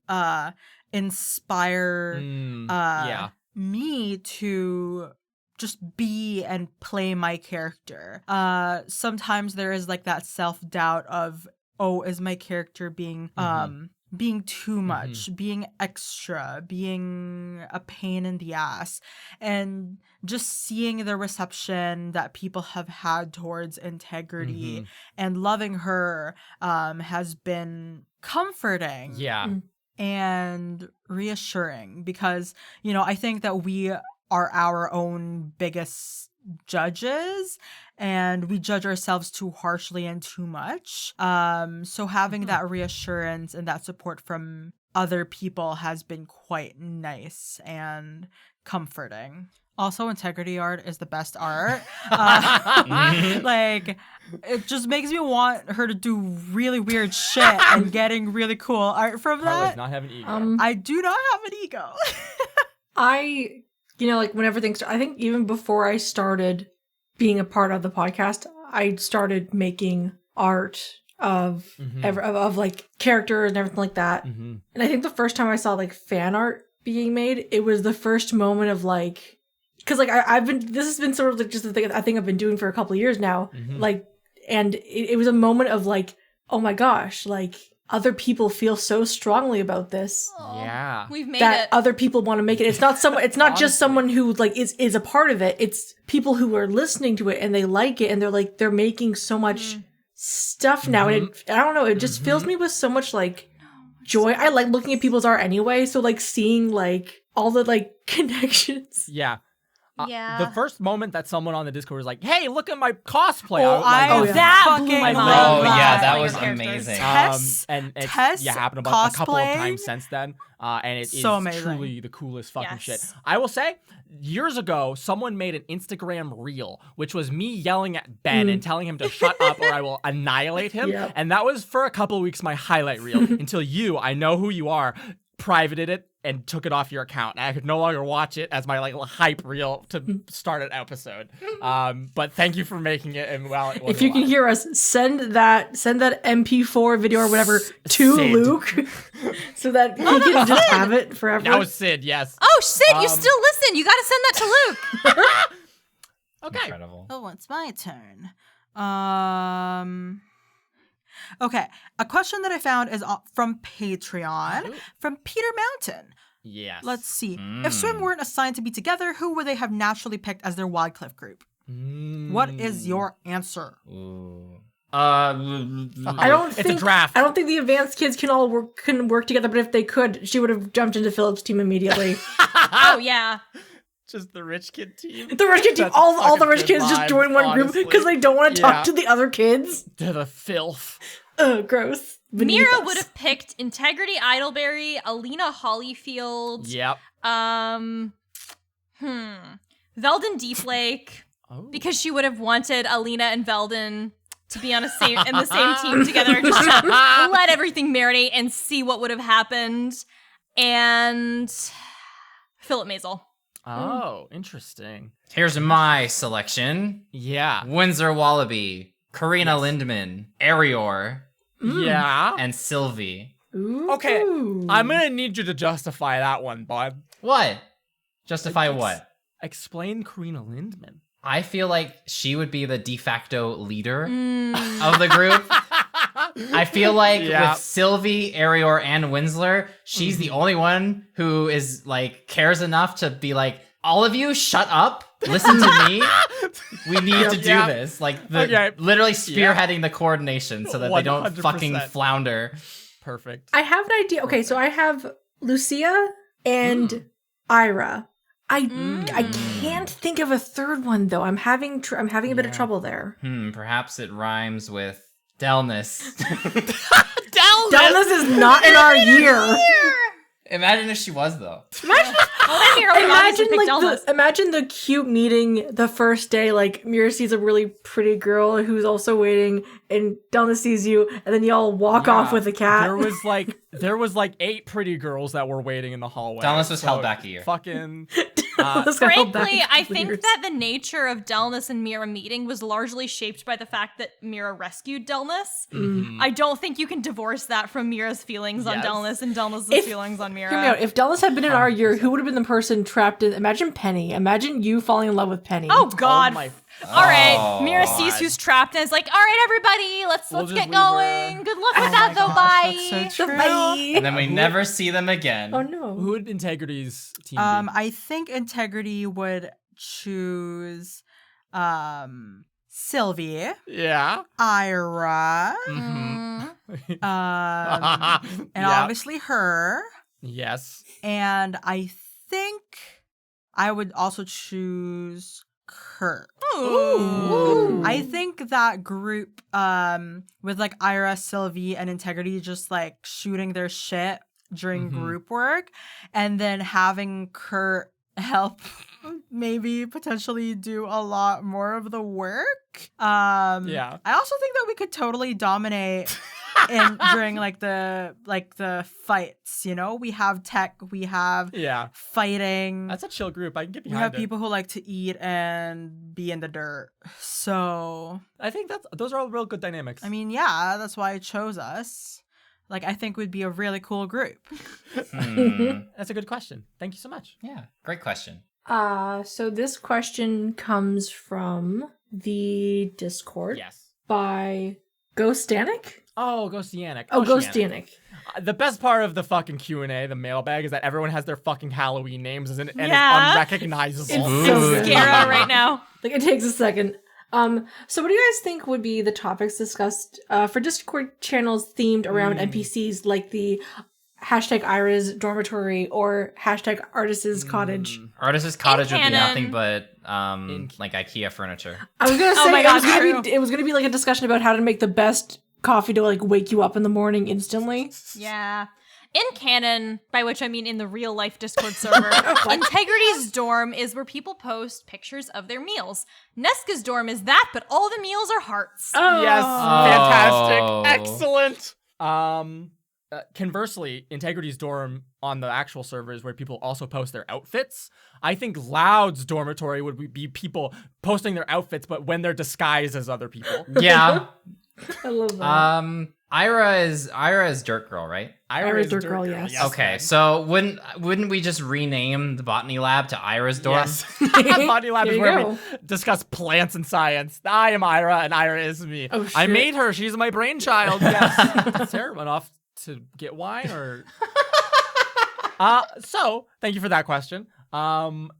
inspire yeah. me to just be and play my character. Sometimes there is like that self-doubt of, oh, is my character being being too much, being extra, being a pain in the ass, and just seeing the reception that people have had towards Integrity and loving her has been comforting Yeah. and reassuring, because, you know, I think that we are our own biggest judges and we judge ourselves too harshly and too much. So having that reassurance and that support from other people has been quite nice and comforting. Also, Integrity art is the best art. Like, it just makes me want her to do really weird shit and getting really cool art from Carla does that. not have an ego. I do not have an ego. You know, like whenever things, I think even before I started being a part of the podcast, I started making art of of like characters and everything like that. And I think the first time I saw like fan art being made, it was the first moment of like, because like this has been sort of like just the thing I think I've been doing for a couple of years now. Like, and it was a moment of like, oh my gosh, like other people feel so strongly about this. Yeah. We've made That it. other people want to make it. It's not someone. It's not just Honestly. someone who like is a part of it. It's people who are listening to it and they like it and they're making so much stuff now. And I don't know. It just fills me with so much like joy. I like looking at people's art anyway. So like seeing like all the like connections. Yeah. Yeah. The first moment that someone on the Discord was like, "Hey, look at my cosplay!" Oh, was like, I yeah. That fucking blew my mind. Oh, yeah, that Cosplayer was characters. amazing. and it's Tess happened a couple of cosplay? times since then, and it is So amazing. truly the coolest fucking shit. Yes. I will say, years ago, someone made an Instagram reel, which was me yelling at Ben and telling him to shut up or I will annihilate him, Yep. and that was for a couple of weeks my highlight reel until you, I know who you are, privated it and took it off your account. I could no longer watch it as my like hype reel to start an episode. But thank you for making it. And well, it was If you can alive. hear us, send that MP4 video or whatever to Sid. Luke, so that he can just have it forever. That was Sid, yes. Oh, Sid, you still listen. You got to send that to Luke. Okay. Incredible. Oh, it's my turn. Okay, a question that I found is from Patreon from Peter Mountain. Yes. Let's see. If Swim weren't assigned to be together, who would they have naturally picked as their Wildcliff group? What is your answer? Ooh. I don't It's a think draft. I don't think the advanced kids can all work together, but if they could, she would have jumped into Philip's team immediately. Oh, yeah. Just the rich kid team. The rich kid team, That's all the fucking rich good kids just vibes, join one group honestly. because they don't want to Yeah. talk to the other kids. To the filth. Ugh, gross. Beneath Mira us. would have picked Integrity Idleberry, Alina Hollyfield, Yep. Velden Deeplake, because she would have wanted Alina and Velden to be on in the same team together, just to let everything marinate and see what would have happened. And Philip Maisel. Oh, interesting. Here's my selection. Yeah. Windsor Wallaby, Karina Lindman, Arior, Yeah. and Sylvie. Ooh. Okay, I'm gonna need you to justify that one, bud. What? Justify what? Explain Karina Lindman. I feel like she would be the de facto leader of the group. I feel like Yeah. with Sylvie, Arior, and Winsler, she's the only one who is like cares enough to be like, all of you shut up, listen to me. We need to do Yeah. this. Like Okay. literally spearheading the coordination so that they don't 100%. fucking flounder. Perfect. I have an idea. Okay, so I have Lucia and Ira. I can't think of a third one though. I'm having a bit of trouble there. Perhaps it rhymes with Delness. Delness is not in our year. Imagine if she was, though. Imagine the cute meeting the first day. Like Mira sees a really pretty girl who's also waiting, and Delness sees you, and then y'all walk off with a cat. There was like 8 pretty girls that were waiting in the hallway. Delness was held back a year. Fucking. Frankly, I think that the nature of Delness and Mira meeting was largely shaped by the fact that Mira rescued Delness. I don't think you can divorce that from Mira's feelings on Delness and Delness's feelings on Mira. Hear me out. If Delness had been in our year, who would have been the person trapped in? Imagine Penny. Imagine you falling in love with Penny. Oh God. All right, Mira sees who's trapped and is like, all right, everybody, let's get going. Good luck with that, though. Bye. That's so true. Bye. And then we never see them again. Oh no. Who would Integrity's team be? I think Integrity would choose Sylvie, Yeah. Ira, Mm-hmm. and obviously her. Yes. And I think I would also choose Kurt. Ooh. I think that group with like Ira, Sylvie, and Integrity just like shooting their shit during group work, and then having Kurt help maybe potentially do a lot more of the work. Yeah. I also think that we could totally dominate during like the fights, you know? We have tech, we have fighting. That's a chill group. I can get We behind have it. people who like to eat and be in the dirt. So, I think those are all real good dynamics. I mean, yeah, that's why it chose us. Like, I think we'd be a really cool group. That's a good question. Thank you so much. Yeah, great question. So this question comes from the Discord Yes. by Ghostanik? Oh, Ghostianic. Oh, Ghostianic. The best part of the fucking Q&A, the mailbag, is that everyone has their fucking Halloween names and it's unrecognizable. It's so good. Scara right now. Like, it takes a second. So what do you guys think would be the topics discussed for Discord channels themed around NPCs, like the hashtag Ira's dormitory or hashtag Artist's cottage? Artist's cottage would be canon. nothing but like IKEA furniture. I was gonna say my God, it was gonna be like a discussion about how to make the best coffee to like wake you up in the morning instantly. Yeah. In canon, by which I mean in the real life Discord server, Integrity's dorm is where people post pictures of their meals. Neska's dorm is that, but all the meals are hearts. Yes, Oh. fantastic, excellent. Conversely, Integrity's dorm on the actual server is where people also post their outfits. I think Loud's dormitory would be people posting their outfits, but when they're disguised as other people. Yeah. I love that. Ira is Dirt Girl, right? Ira's Dirt Girl, yes. Okay, so wouldn't we just rename the botany lab to Ira's dorm? Yes. Botany Lab There is you where go. we discuss plants and science. I am Ira, and Ira is me. Oh, shit. I made her. She's my brainchild. Yes. Sarah went off to get wine, or... So, thank you for that question. I'm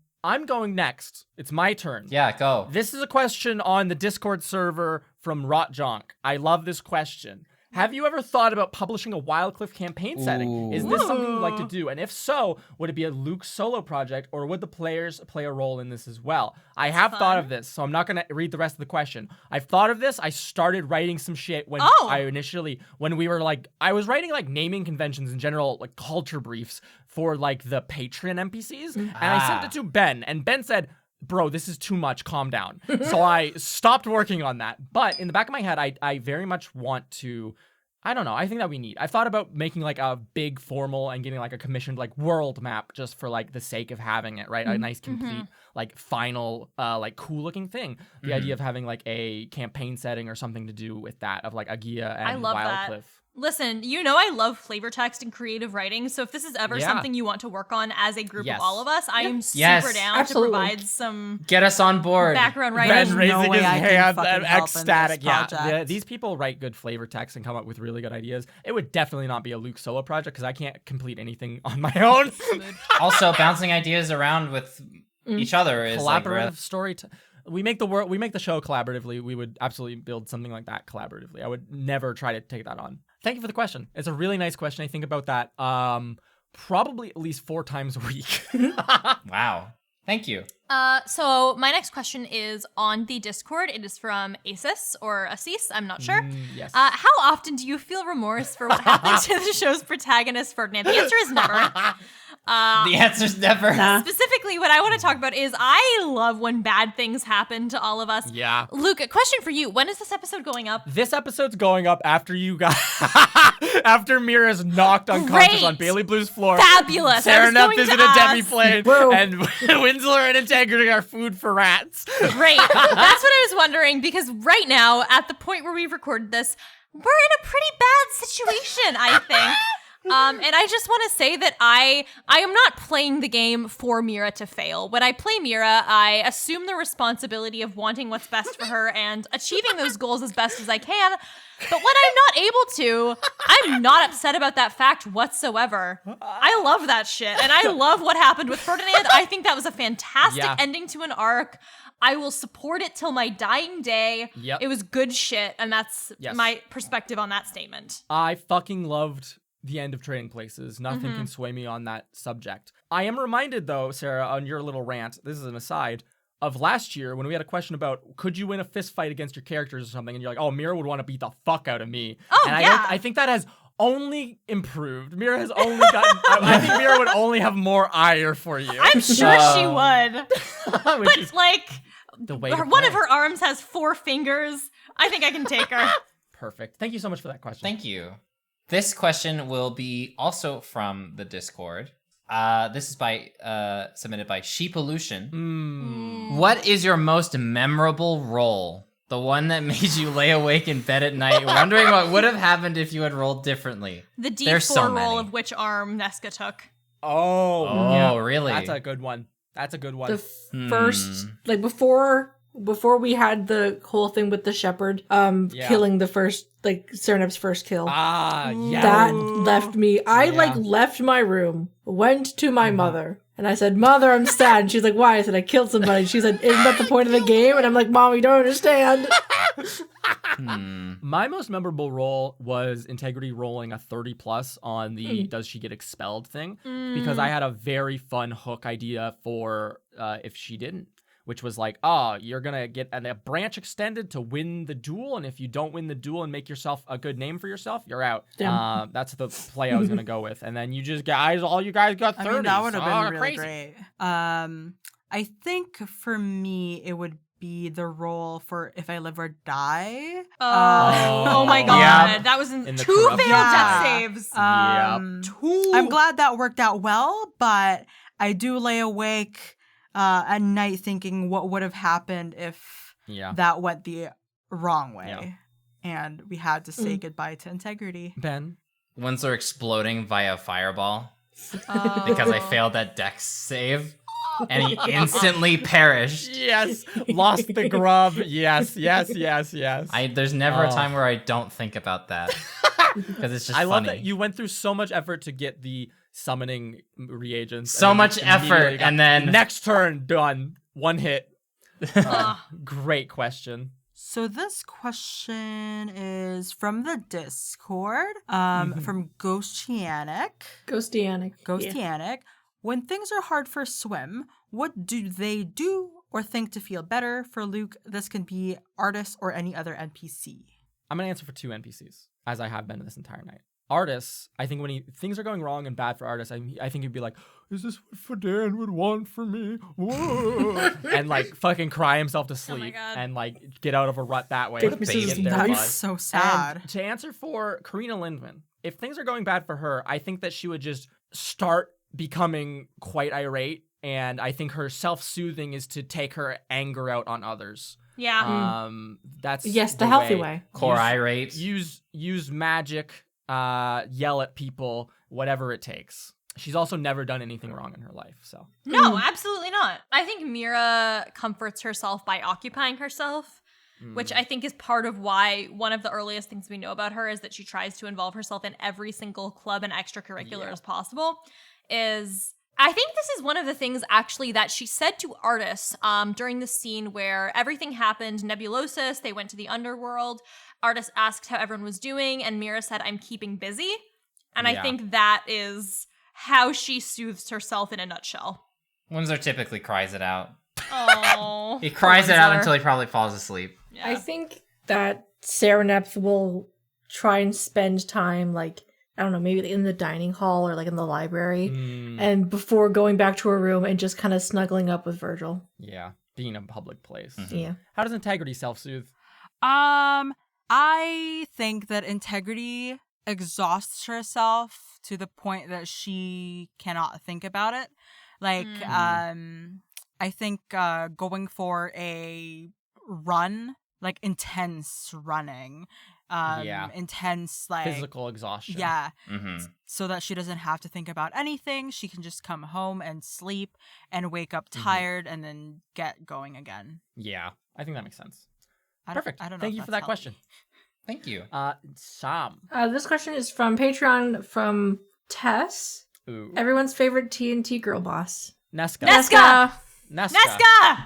going next. It's my turn. Yeah, go. This is a question on the Discord server from Rotjonk. I love this question. Have you ever thought about publishing a Wildcliff campaign setting? Is this something you'd like to do? And if so, would it be a Luke solo project, or would the players play a role in this as well? I have thought of this, so I'm not going to read the rest of the question. I've thought of this. I started writing some shit when when we were like, I was writing like naming conventions in general, like culture briefs for like the Patreon NPCs. And I sent it to Ben, and Ben said, bro, this is too much, calm down. So I stopped working on that. But in the back of my head, I very much want to, I don't know, I think that we need. I've thought about making like a big formal and getting like a commissioned like world map just for like the sake of having it, right? A nice complete like final like cool looking thing. The idea of having like a campaign setting or something to do with that, of like Agia and Wildcliff. Listen, you know I love flavor text and creative writing, so if this is ever something you want to work on as a group of all of us, I am super down to provide some Get us on board. background Ben writing. raising no way his I can hand, fucking help in ecstatic. this Yeah, project. these people write good flavor text and come up with really good ideas. It would definitely not be a Luke solo project because I can't complete anything on my own. Also, bouncing ideas around with each other is like Collaborative story. We make the show collaboratively. We would absolutely build something like that collaboratively. I would never try to take that on. Thank you for the question. It's a really nice question. I think about that probably at least 4 times a week. wow. Thank you. So my next question is on the Discord. It is from Asis or Asis, I'm not sure. Yes. How often do you feel remorse for what happened to the show's protagonist, Ferdinand? The answer is never. The answer's never. Nah. Specifically, what I want to talk about is I love when bad things happen to all of us. Yeah. Luke, a question for you. When is this episode going up? This episode's going up after you got after Mira's knocked unconscious Great. on Bailey Blue's floor. Fabulous. I was Serenep going is to in a ask. demi-plane, Whoa. and Winslow and Integrity are food for rats. Great. That's what I was wondering, because right now, at the point where we've recorded this, we're in a pretty bad situation, I think. And I just want to say that I am not playing the game for Mira to fail. When I play Mira, I assume the responsibility of wanting what's best for her and achieving those goals as best as I can. But when I'm not able to, I'm not upset about that fact whatsoever. I love that shit. And I love what happened with Ferdinand. I think that was a fantastic ending to an arc. I will support it till my dying day. Yep. It was good shit. And that's Yes. my perspective on that statement. I fucking loved the end of Trading Places. Nothing can sway me on that subject. I am reminded, though, Sarah, on your little rant, this is an aside, of last year when we had a question about could you win a fist fight against your characters or something, and you're like, oh, Mira would want to beat the fuck out of me. Oh, and yeah. I think that has only improved. Mira has only gotten, I think Mira would only have more ire for you. I'm sure she would. Which But is like, the way to one of play. her arms has 4 fingers. I think I can take her. Perfect. Thank you so much for that question. Thank you. This question will be also from the Discord. This is submitted by Sheepolution. What is your most memorable role? The one that made you lay awake in bed at night, wondering what would have happened if you had rolled differently. The There's D4 so roll many. of which arm Nesca took. Oh, Oh, yeah. really? That's a good one. That's a good one. The first, like before we had the whole thing with the shepherd, killing the first, like Serenep's first kill. Yeah. That left me. I Yeah. left my room, went to my mother, and I said, "Mother, I'm sad." And she's like, "Why?" I said, "I killed somebody." She said, "Isn't that the point of the game?" And I'm like, "Mom, you don't understand." My most memorable role was Integrity rolling a 30 plus on the does she get expelled thing, because I had a very fun hook idea for if she didn't, which was like, you're gonna get a branch extended to win the duel, and if you don't win the duel and make yourself a good name for yourself, you're out. Damn. That's the play I was gonna go with, and then you just guys, all you guys got 30. I mean, that would have been really crazy. great. I think for me, it would be the role for If I Live or Die. Oh my god. Yeah. That was In the 2 failed corrupt- death Yeah. saves. I'm glad that worked out well, but I do lay awake at night thinking what would have happened if Yeah. that went the wrong way. Yeah. And we had to say goodbye to Integrity. Ben. Once they're exploding via fireball because I failed that dex save, and he instantly perished. Yes. Lost the grub. Yes. There's never a Oh. time where I don't think about that because it's just I love funny. that you went through so much effort to get the summoning reagents. So and then much immediately effort, got- and then- next turn done, 1 hit. Ugh. Great question. So this question is from the Discord, Mm-hmm. from Ghostianic. Ghostianic. Ghostianic. When things are hard for Swim, what do they do or think to feel better? For Luke, this can be artist or any other NPC. I'm gonna answer for 2 NPCs, as I have been this entire night. Artists, I think when things are going wrong and bad for artists, I think he'd be like, "Is this what Fadan would want for me?" Whoa. And like fucking cry himself to sleep God. and like get out of a rut that way. Take me to Get the their knife. buzz. That's so sad. And to answer for Karina Lindman, if things are going bad for her, I think that she would just start becoming quite irate. And I think her self-soothing is to take her anger out on others. Yeah. That's Yes, the healthy way. Core Use- irate. Use magic, yell at people, whatever it takes. She's also never done anything wrong in her life, so. No, absolutely not. I think Mira comforts herself by occupying herself, which I think is part of why one of the earliest things we know about her is that she tries to involve herself in every single club and extracurricular as possible. I think this is one of the things actually that she said to Artis during the scene where everything happened, Nebulosis, they went to the underworld. Artis asked how everyone was doing, and Mira said, "I'm keeping busy." And I Yeah. think that is how she soothes herself in a nutshell. Windsor typically cries it out. Oh. He cries it out Windsor. until he probably falls asleep. Yeah. I think that Serenep will try and spend time, like, I don't know, maybe in the dining hall or like in the library, and before going back to her room and just kind of snuggling up with Virgil. Yeah, being in a public place. Yeah. How does Integrity self-soothe? I think that Integrity exhausts herself to the point that she cannot think about it. Like, I think going for a run, like intense running, intense, like Physical exhaustion. yeah, Mm-hmm. so that she doesn't have to think about anything. She can just come home and sleep and wake up tired and then get going again. Yeah, I think that makes sense. I don't- Perfect. I don't know Thank if you for that's that question. Thank you. Sam. This question is from Patreon from Tess. Ooh. Everyone's favorite TNT girl boss. Nesca. Nesca! Nesca. Nesca!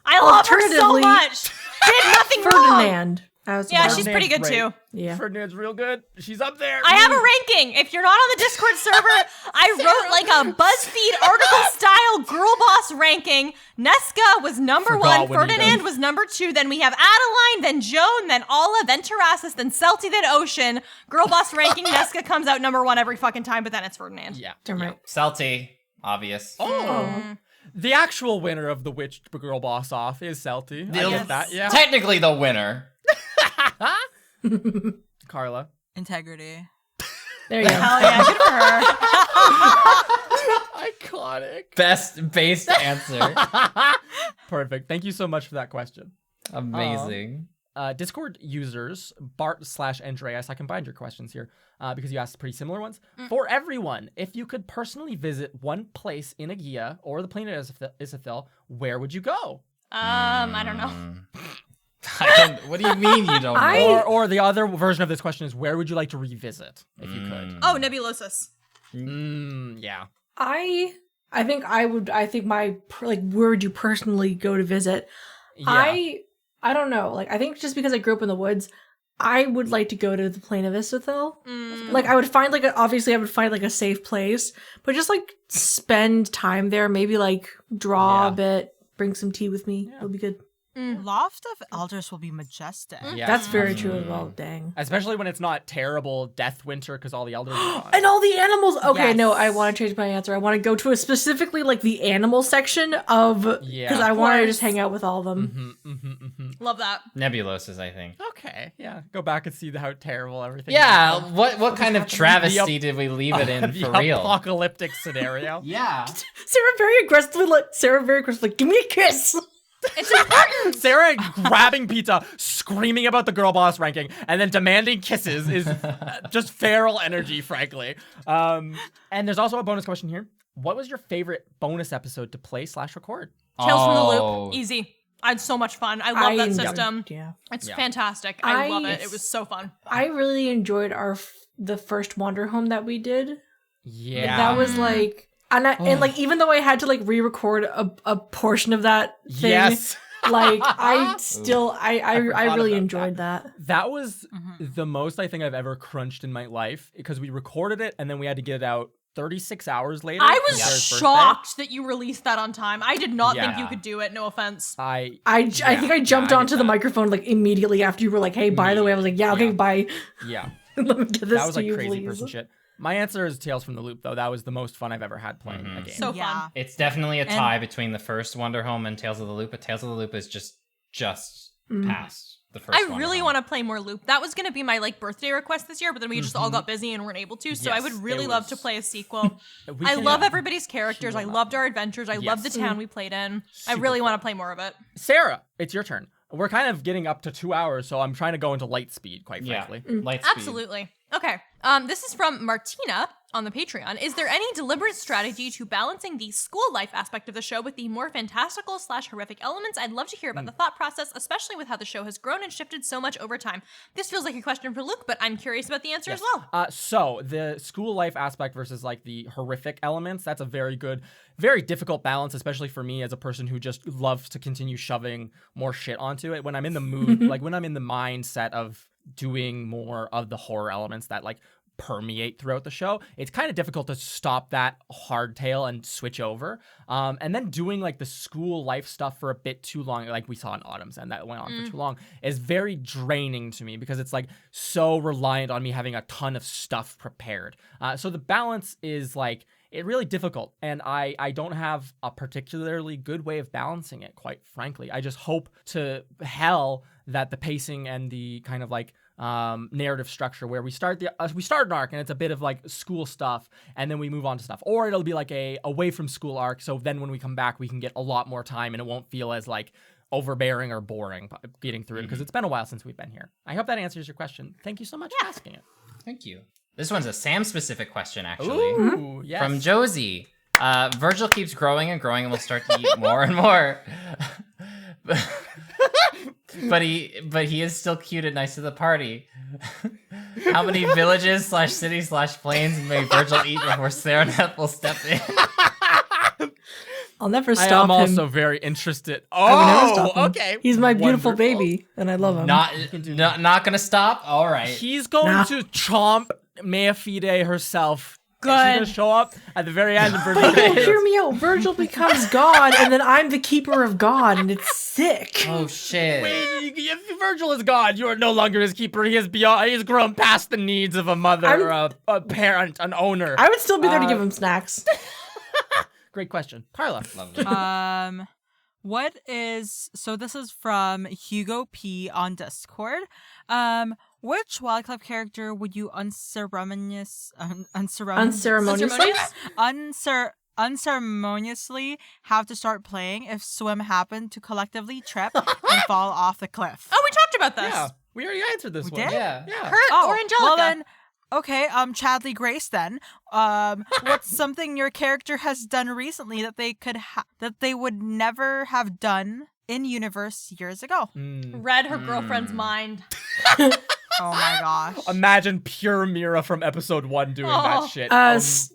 I love her so Alternatively, much. Did nothing wrong. Ferdinand. Yeah, she's pretty good too. Yeah. Ferdinand's real good. She's up there. I have a ranking. If you're not on the Discord server, I wrote like a BuzzFeed article style girl boss ranking. Nesca was number Forgot one. what he Ferdinand does. was number two. Then we have Adeline, then Joan, then Alla, then Terrasis, then Celti, then Ocean. Girl boss ranking. Nesca comes out number one every fucking time, but then it's Ferdinand. Yeah. Damn right. Celti, obvious. Oh. The actual winner of the Witch Girl Boss Off is Celti. I get that. Yeah. Technically the winner. Carla. Integrity. There you go. Hell yeah, good for her. Iconic. Best based answer. Perfect. Thank you so much for that question. Amazing. Discord users, Bart/Andreas, I combined your questions here because you asked pretty similar ones. For everyone, if you could personally visit one place in Aegea or the planet Isithil, where would you go? I don't know. What do you mean you don't I- know? Or the other version of this question is, where would you like to revisit if you could? Oh, Nebulosus. Yeah. I think where would you personally go to visit? Yeah. I don't know. Like, I think just because I grew up in the woods, I would like to go to the plane of Isithil. Like, I would find obviously I would find like a safe place, but just like spend time there, maybe like draw a bit, bring some tea with me. It would be good. Loft of Elders will be majestic. Yeah. That's very true as well. Dang. Especially when it's not terrible death winter because all the elders are gone. And all the animals. Okay, no, Yes. I want to change my answer. I want to go to specifically like the animal section of because I want to just hang out with all of them. Love that. Nebulosus, I think. Okay, yeah. Go back and see how terrible everything Yeah, is. what kind of travesty did we leave it in The for real? apocalyptic scenario. Yeah. Sarah very aggressively, give me a kiss. It's important. Sarah grabbing pizza, screaming about the girl boss ranking, and then demanding kisses is just feral energy, frankly. And there's also a bonus question here. What was your favorite bonus episode to play/record? Tales from the Oh. Loop. Easy. I had so much fun. I love that system. Yeah. It's Yeah. fantastic. I love it. It was so fun. I really enjoyed the first Wander Home that we did. Yeah. That was like, and like even though I had to like re-record a portion of that thing, Yes. like I still I forgot really about enjoyed that. That was the most I think I've ever crunched in my life because we recorded it and then we had to get it out 36 hours later. I for was Sarah's birthday. shocked that you released that on time. I did not think Yeah. you could do it. No offense. I think I jumped I get onto the that. microphone like immediately after you were like, "Hey, by the way," I was like, "Yeah, okay, Yeah. bye." Yeah. Let me get this That was to like you, crazy please. person shit. My answer is Tales from the Loop, though. That was the most fun I've ever had playing a game. So Yeah. fun. It's definitely a tie between the first Wonder Home and Tales of the Loop, but Tales of the Loop is just past the first I really want to play more Loop. That was going to be my like birthday request this year, but then we just all got busy and weren't able to. So I would Yes, really it love to was- play a sequel. We I can- love everybody's characters. I will loved our adventures. I love the Yes. town we played in. I Super really fun. want to play more of it. Sarah, it's your turn. We're kind of getting up to 2 hours, so I'm trying to go into light speed, quite Yeah. frankly. Light speed. Absolutely. Okay. This is from Martina on the Patreon. Is there any deliberate strategy to balancing the school life aspect of the show with the more fantastical / horrific elements? I'd love to hear about the thought process, especially with how the show has grown and shifted so much over time. This feels like a question for Luke, but I'm curious about the answer as well. So the school life aspect versus like the horrific elements, that's a very good, very difficult balance, especially for me as a person who just loves to continue shoving more shit onto it. When I'm in the mood, like when I'm in the mindset of doing more of the horror elements that like permeate throughout the show, it's kind of difficult to stop that hardtail and switch over. And then doing like the school life stuff for a bit too long, like we saw in Autumn's End, that went on for too long, is very draining to me because it's like so reliant on me having a ton of stuff prepared. So the balance is like, it's really difficult, and I don't have a particularly good way of balancing it, quite frankly. I just hope to hell that the pacing and the kind of like narrative structure where we start an arc and it's a bit of like school stuff and then we move on to stuff, or it'll be like a away from school arc, so then when we come back we can get a lot more time and it won't feel as like overbearing or boring getting through it, because it's been a while since we've been here. I hope that answers your question. Thank you so much for asking it. Thank you. This one's a Sam-specific question, actually. Ooh, yes. From Josie. Virgil keeps growing and growing and will start to eat more and more. but he is still cute and nice to the party. How many villages / cities / planes may Virgil eat before Sereneth will step in? I'll never I stop am him. also very interested. I will never stop him. Okay. He's my beautiful Wonderful. baby, and I love him. Not gonna stop? All right. He's going to chomp Mailb4g herself. Good. And she's going to show up at the very end of Virgil. But no, hear me out. Virgil becomes God, and then I'm the keeper of God, and it's sick. Oh, shit. Wait, if Virgil is God, you are no longer his keeper. He is beyond. He's grown past the needs of a mother, a parent, an owner. I would still be there to give him snacks. Great question, Carla. Lovely. So this is from Hugo P on Discord. Which wildlife character would you unceremoniously have to start playing if Swim happened to collectively trip and fall off the cliff? Oh, we talked about this. Yeah, we already answered this one. did? Yeah. Kurt or Angelica. Well then, okay, Chadley Grace then. What's something your character has done recently that they would never have done in universe years ago? Read her girlfriend's mind. Oh my gosh. Imagine pure Mira from episode 1 doing that shit.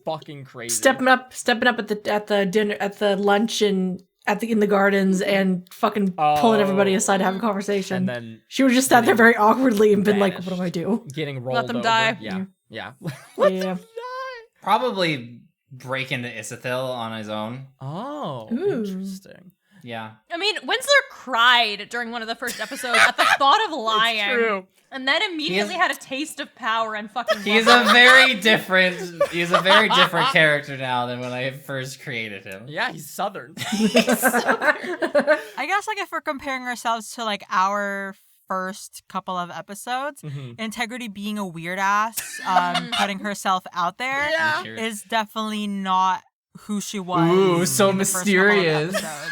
Fucking crazy. Stepping up at the dinner, at the lunch, and in the gardens, and fucking pulling everybody aside to have a conversation. And then she would just sat there very awkwardly and been like, vanished. "What do I do?" Getting rolled Let them over. die. Yeah. Yeah. Probably break into Isithil on his own. Oh, Ooh. interesting. Yeah. I mean, Winsler cried during one of the first episodes at the thought of lying. It's true. And then immediately had a taste of power and fucking He's loved a it. very different character now than when I first created him. Yeah, he's Southern. I guess like if we're comparing ourselves to like our first couple of episodes, Integrity being a weird ass, putting herself out there Yeah. Sure. is definitely not who she was. Ooh, so in the first couple of mysterious. episodes.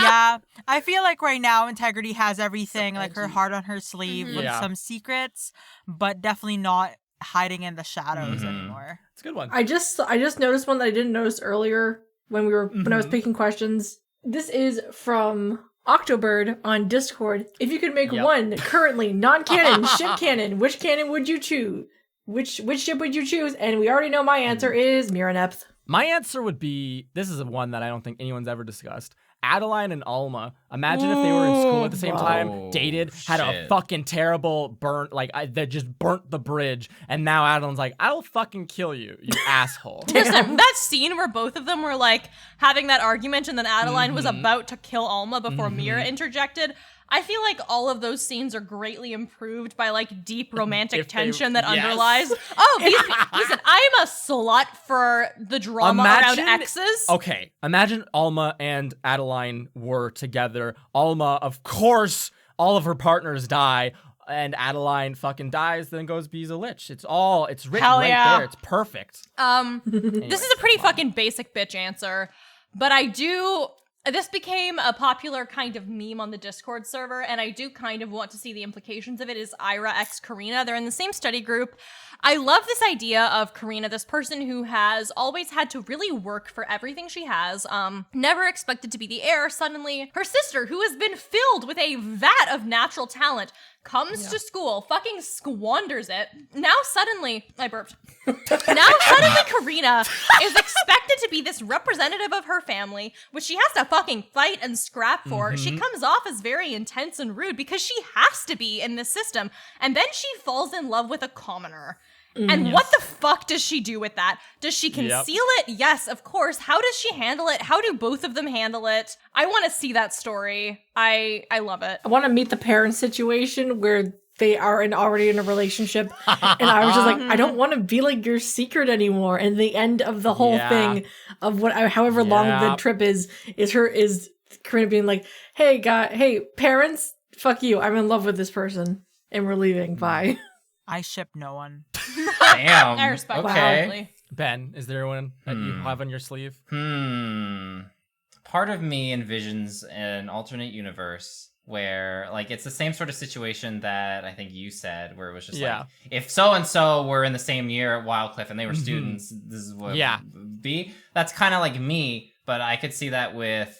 Yeah, I feel like right now Integrity has everything, like her heart on her sleeve with Yeah. some secrets, but definitely not hiding in the shadows anymore. It's a good one. I just noticed one that I didn't notice earlier when I was picking questions. This is from Octobird on Discord. If you could make one currently non-canon ship canon, which canon would you choose? Which ship would you choose? And we already know my answer is Miranepth. My answer would be, this is one that I don't think anyone's ever discussed. Adeline and Alma. Imagine if they were in school at the same time, dated, had a shit. fucking terrible burnt, they just burnt the bridge, and now Adeline's like, I'll fucking kill you, you asshole. Listen, that scene where both of them were like having that argument and then Adeline was about to kill Alma before Mira interjected. I feel like all of those scenes are greatly improved by like deep romantic If they- tension that yes. underlies. Listen, I am a slut for the drama around exes. Okay, imagine Alma and Adeline were together. Alma, of course, all of her partners die, and Adeline fucking dies, then goes be's a lich. It's written Hell right yeah. there. It's perfect. This is a pretty fucking basic bitch answer, but this became a popular kind of meme on the Discord server, and I do kind of want to see the implications of it, is Ira x Karina. They're in the same study group. I love this idea of Karina, this person who has always had to really work for everything she has, never expected to be the heir. Suddenly, her sister, who has been filled with a vat of natural talent, comes to school, fucking squanders it. Now suddenly, I burped. Now suddenly Karina is expected to be this representative of her family, which she has to fucking fight and scrap for. She comes off as very intense and rude because she has to be in this system. And then she falls in love with a commoner. And what the fuck does she do with that? Does she conceal it? Yes, of course. How does she handle it? How do both of them handle it? I want to see that story. I love it. I want to meet the parent situation where they are already in a relationship, and I was just like, I don't want to be like your secret anymore. And the end of the whole thing of however long the trip is Karina being like, hey parents, fuck you, I'm in love with this person, and we're leaving. Bye. I ship no one. Damn. I respect Okay. that. Totally. Ben, is there one that you have on your sleeve? Part of me envisions an alternate universe where, like, it's the same sort of situation that I think you said, where it was just like, if so-and-so were in the same year at Wildcliff and they were students, this is what it would be. That's kind of like me, but I could see that with,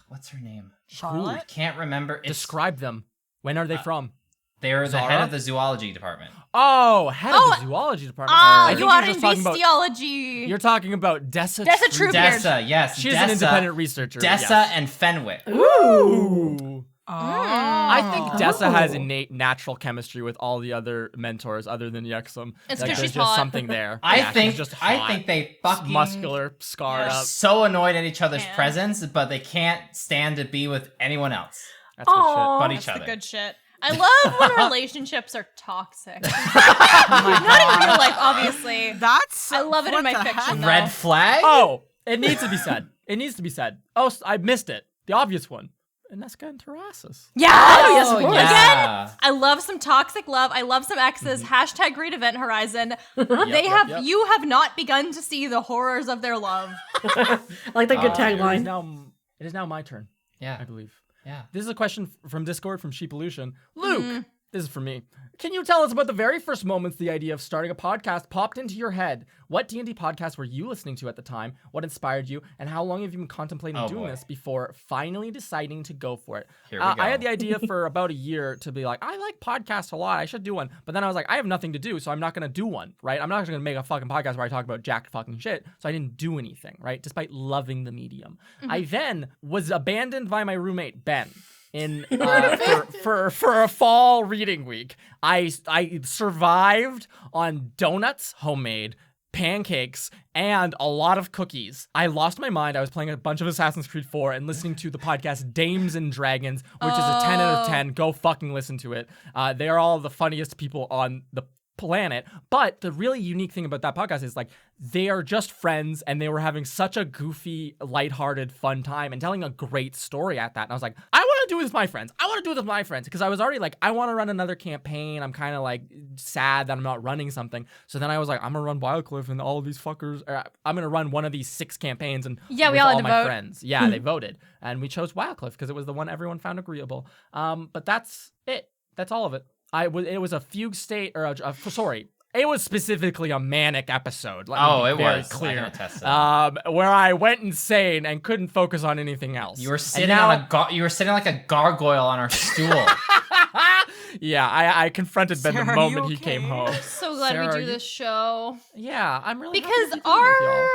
what's her name? Charlotte? I can't remember. Describe them. When are they from? They're the head Zara? of the zoology department. Oh, head of the zoology department. Ah, I think you you're are in just talking about- bestiology. You're talking about Dessa Trubeard. Dessa, yes. She's Dessa, an independent researcher. Dessa yes. and Fenwick. Ooh. I think Oh. Dessa has innate natural chemistry with all the other mentors other than Yexum. It's Like, 'cause there's she's just hot. something there. I Yeah, think she's just I hot. think they fucking muscular, scarred Yeah. up. so annoyed at each other's Yeah. presence, but they can't stand to be with anyone else That's good Aw. but That's each the other. good shit. I love when relationships are toxic. Not in real life, obviously. That's I love it in what my the fiction, heck? though. Red flag? Oh, it needs to be said. It needs to be said. Oh, I missed it. The obvious one. Ineska and Terrassus. Yes! yes, of course. yeah. I love some toxic love. I love some exes. Hashtag great event horizon. You have not begun to see the horrors of their love. I like that good tagline. It is now my turn, Yeah. I believe. Yeah. This is a question from Discord from Sheepolution. Luke, this is for me. Can you tell us about the very first moments the idea of starting a podcast popped into your head? What D&D podcast were you listening to at the time? What inspired you? And how long have you been contemplating doing boy. this before finally deciding to go for it? Here we go. I had the idea for about a year to be like, I like podcasts a lot. I should do one. But then I was like, I have nothing to do, so I'm not going to do one, right? I'm not going to make a fucking podcast where I talk about jack fucking shit. So I didn't do anything, right? Despite loving the medium. I then was abandoned by my roommate, Ben. For a fall reading week. I survived on donuts, homemade, pancakes, and a lot of cookies. I lost my mind. I was playing a bunch of Assassin's Creed 4 and listening to the podcast Dames and Dragons, which is a 10 out of 10. Go fucking listen to it. They are all the funniest people on the planet. But the really unique thing about that podcast is like they are just friends and they were having such a goofy, lighthearted, fun time and telling a great story at that. And I was like, I want to do this with my friends. I want to do this with my friends because I was already like, I want to run another campaign. I'm kind of like sad that I'm not running something. So then I was like, I'm gonna run Wildcliff and all of these fuckers. I'm gonna run one of these 6 campaigns and Yeah, we with all all had to my vote. friends. Yeah, they voted and we chose Wildcliff because it was the one everyone found agreeable. But that's it. That's all of it. It was a fugue state or sorry. It was specifically a manic episode. Let me be very was. I clear. can attest to that. Where I went insane and couldn't focus on anything else. You were sitting you were sitting like a gargoyle on our stool. Yeah, I confronted Ben the Sarah, are moment you he came okay? home. So glad Sarah, we are do you- this show. Yeah, I'm really happy Because to be doing this, y'all.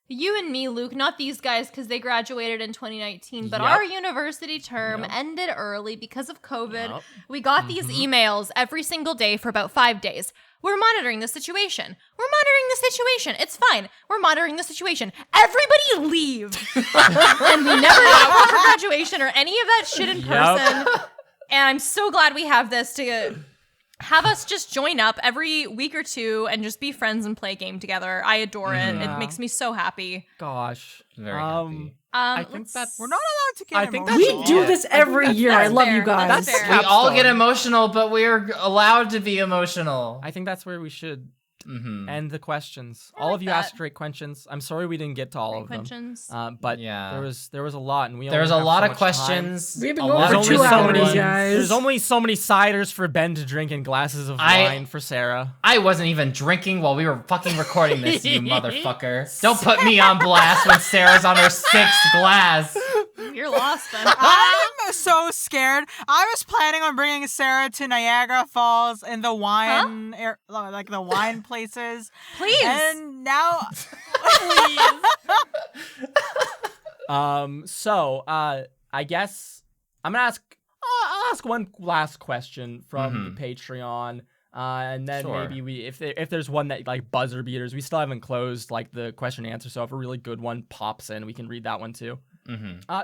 you and me, Luke, not these guys because they graduated in 2019, but Yep. our university term Yep. ended early because of COVID. Yep. We got these emails every single day for about 5 days. We're monitoring the situation. We're monitoring the situation. It's fine. We're monitoring the situation. Everybody leave. And we never got proper graduation or any of that shit in Yep. person. And I'm so glad we have this to have us just join up every week or two and just be friends and play a game together. I adore it. Yeah. It makes me so happy. Think Very happy. I think let's- that's We're not allowed to get I think emotional. We do this every year. I that's love fair. you guys. That's fair. We all capstone. get emotional, but we're allowed to be emotional. I think that's where we should Mm-hmm. end the questions. I All like of you that. asked great questions. I'm sorry we didn't get to all of them. Questions. But Yeah. there was a lot, and we There's only a have lot so of much time. questions. We've been a going lot for of 2 hours, responses. guys. There's only so many ciders for Ben to drink and glasses of wine for Sarah. I wasn't even drinking while we were fucking recording this, you motherfucker. Don't put me on blast when Sarah's on her 6th glass. You're lost, Ben. I'm so scared. I was planning on bringing Sarah to Niagara Falls and the wine, like the wine places. Please. And now, So I guess I'm gonna ask. I'll ask one last question from the Patreon. And then Sure. maybe if there's one that like buzzer beaters, we still haven't closed like the question and answer. So if a really good one pops in, we can read that one too.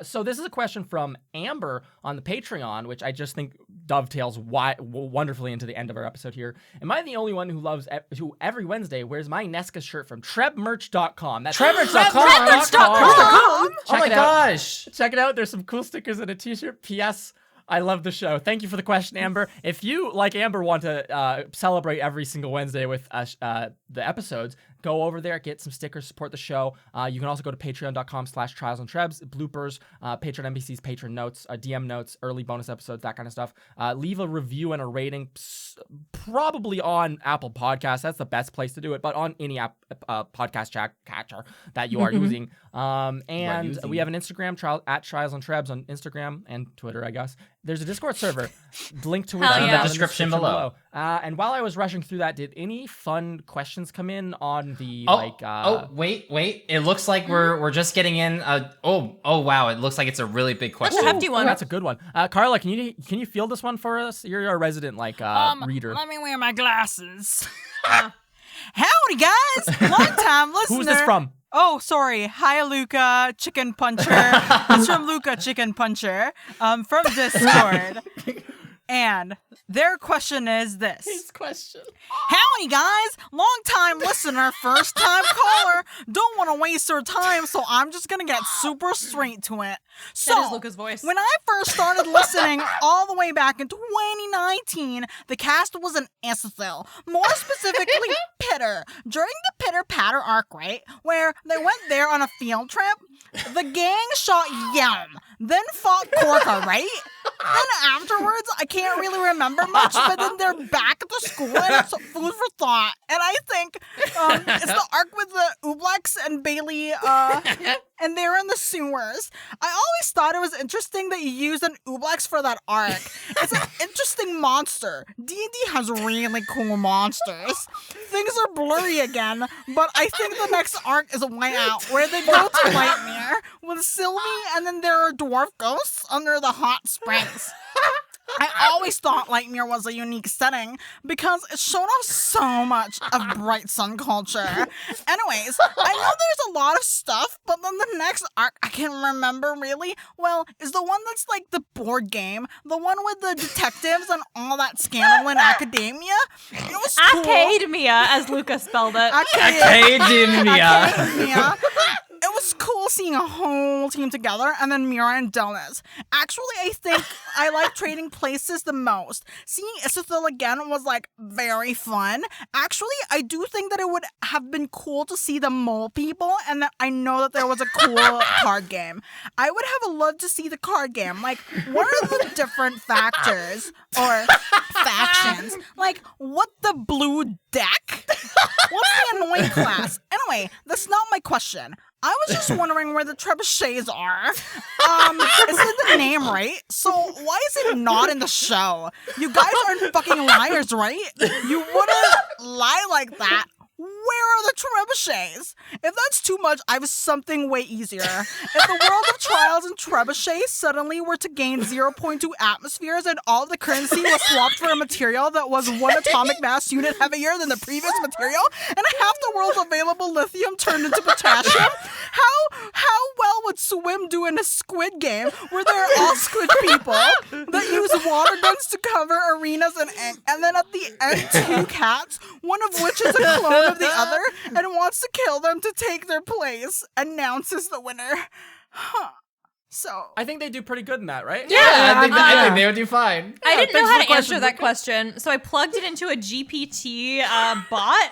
So this is a question from Amber on the Patreon, which I just think dovetails wonderfully into the end of our episode here. Am I the only one who every Wednesday wears my Nesca shirt from trebmerch.com? That's Trebmerch.com. Oh my gosh. Check it out. There's some cool stickers and a t-shirt. P.S. I love the show. Thank you for the question, Amber. If you, like Amber, want to celebrate every single Wednesday with the episodes, go over there, get some stickers, support the show. You can also go to patreon.com/trialsandtrebs, bloopers, Patreon NBC's patron notes, DM notes, early bonus episodes, that kind of stuff. Leave a review and a rating, probably on Apple Podcasts. That's the best place to do it, but on any podcast catcher that you are using. And we have an Instagram, at Trials and Trebs on Instagram and Twitter, I guess. There's a Discord server, link to which Hell is yeah. in the description below. And while I was rushing through that, did any fun questions come in on the wait. It looks like we're just getting in. Oh wow! It looks like it's a really big question. That's a hefty one. That's a good one. Carla, can you field this one for us? You're a resident reader. Let me wear my glasses. Howdy, guys! Long time listener. Who's this from? Oh, sorry. Hi, Luca Chicken Puncher. It's from Luca Chicken Puncher from Discord. And their question is this. His question. Howdy, guys. Long time listener, first time caller. Don't want to waste your time, so I'm just going to get super straight to it. So, That is Luca's voice. when I first started listening all the way back in 2019, the cast was an Isethel. More specifically, Pitter. During the Pitter Patter arc, right, where they went there on a field trip, the gang shot Yum, then fought Corca, right? Then afterwards, I can't really remember much, but then they're back at the school and it's food for thought. And I think it's the arc with the Ublex and Bailey, and they're in the sewers. I always thought it was interesting that you used an Ublex for that arc. It's an interesting monster. D&D has really cool monsters. Things are blurry again, but I think the next arc is Whiteout, where they go to Nightmare with Sylvie, and then there are dwarf ghosts under the hot springs. I always thought Lightmere was a unique setting because it showed off so much of Bright Sun culture. Anyways, I know there's a lot of stuff, but then the next arc I can't remember really well is the one that's like the board game, the one with the detectives and all that scandal in academia. It was cool. Academia, as Luca spelled it. Academia. Academia. It was cool seeing a whole team together, and then Mira and Delnas. Actually, I think I like trading places the most. Seeing Isethel again was, like, very fun. Actually, I do think that it would have been cool to see the mole people, and that I know that there was a cool card game. I would have loved to see the card game. Like, what are the different factors or factions? Like, what the blue deck? What's the annoying class? Anyway, that's not my question. I was just wondering where the trebuchets are. It's in the name, right? So why is it not in the show? You guys aren't fucking liars, right? You wouldn't lie like that. Where are the trebuchets? If that's too much, I have something way easier. If the world of Trials and Trebuchets suddenly were to gain 0.2 atmospheres and all the currency was swapped for a material that was 1 atomic mass unit heavier than the previous material, and half the world's available lithium turned into potassium, how well would Swim do in a Squid Game where they're all squid people that use water guns to cover arenas and ink, and then at the end 2 cats, one of which is a clone of the other and wants to kill them to take their place, announces the winner. So I think they do pretty good in that, right? Yeah, I think they would do fine. I didn't know thanks how for to the answer question, that Luca. question, so I plugged it into a GPT bot,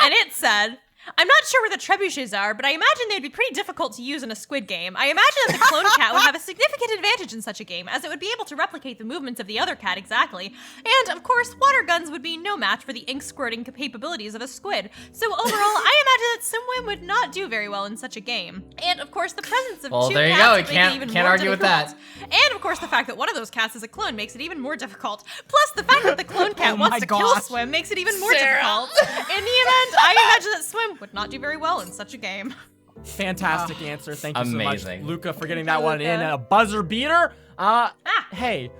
and it said, I'm not sure where the trebuchets are, but I imagine they'd be pretty difficult to use in a Squid Game. I imagine that the clone cat would have a significant advantage in such a game, as it would be able to replicate the movements of the other cat exactly. And, of course, water guns would be no match for the ink-squirting capabilities of a squid. So overall, I imagine that Simwim would not do very well in such a game. And, of course, the presence of Well, 2 there you cats go. would You make can't- it even can't more argue with difficult. And, of course, the fact that one of those cats is a clone makes it even more difficult. Plus, the fact that the clone cat Oh wants my to kill gosh. Swim makes it even more difficult. In the event, I imagine that Swim would not do very well in such a game. Fantastic answer. Thank you so much, Amazing. Luca, for getting that one in. And a buzzer beater. Hey,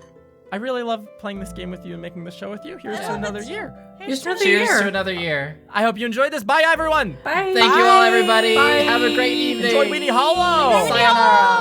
I really love playing this game with you and making the show with you. Here's to another year. Here's another Cheers year. to another year. I hope you enjoyed this. Bye, everyone. Bye. Thank you all, everybody. Bye. Have a great evening. Enjoy Weenie Hollow. Sayonara.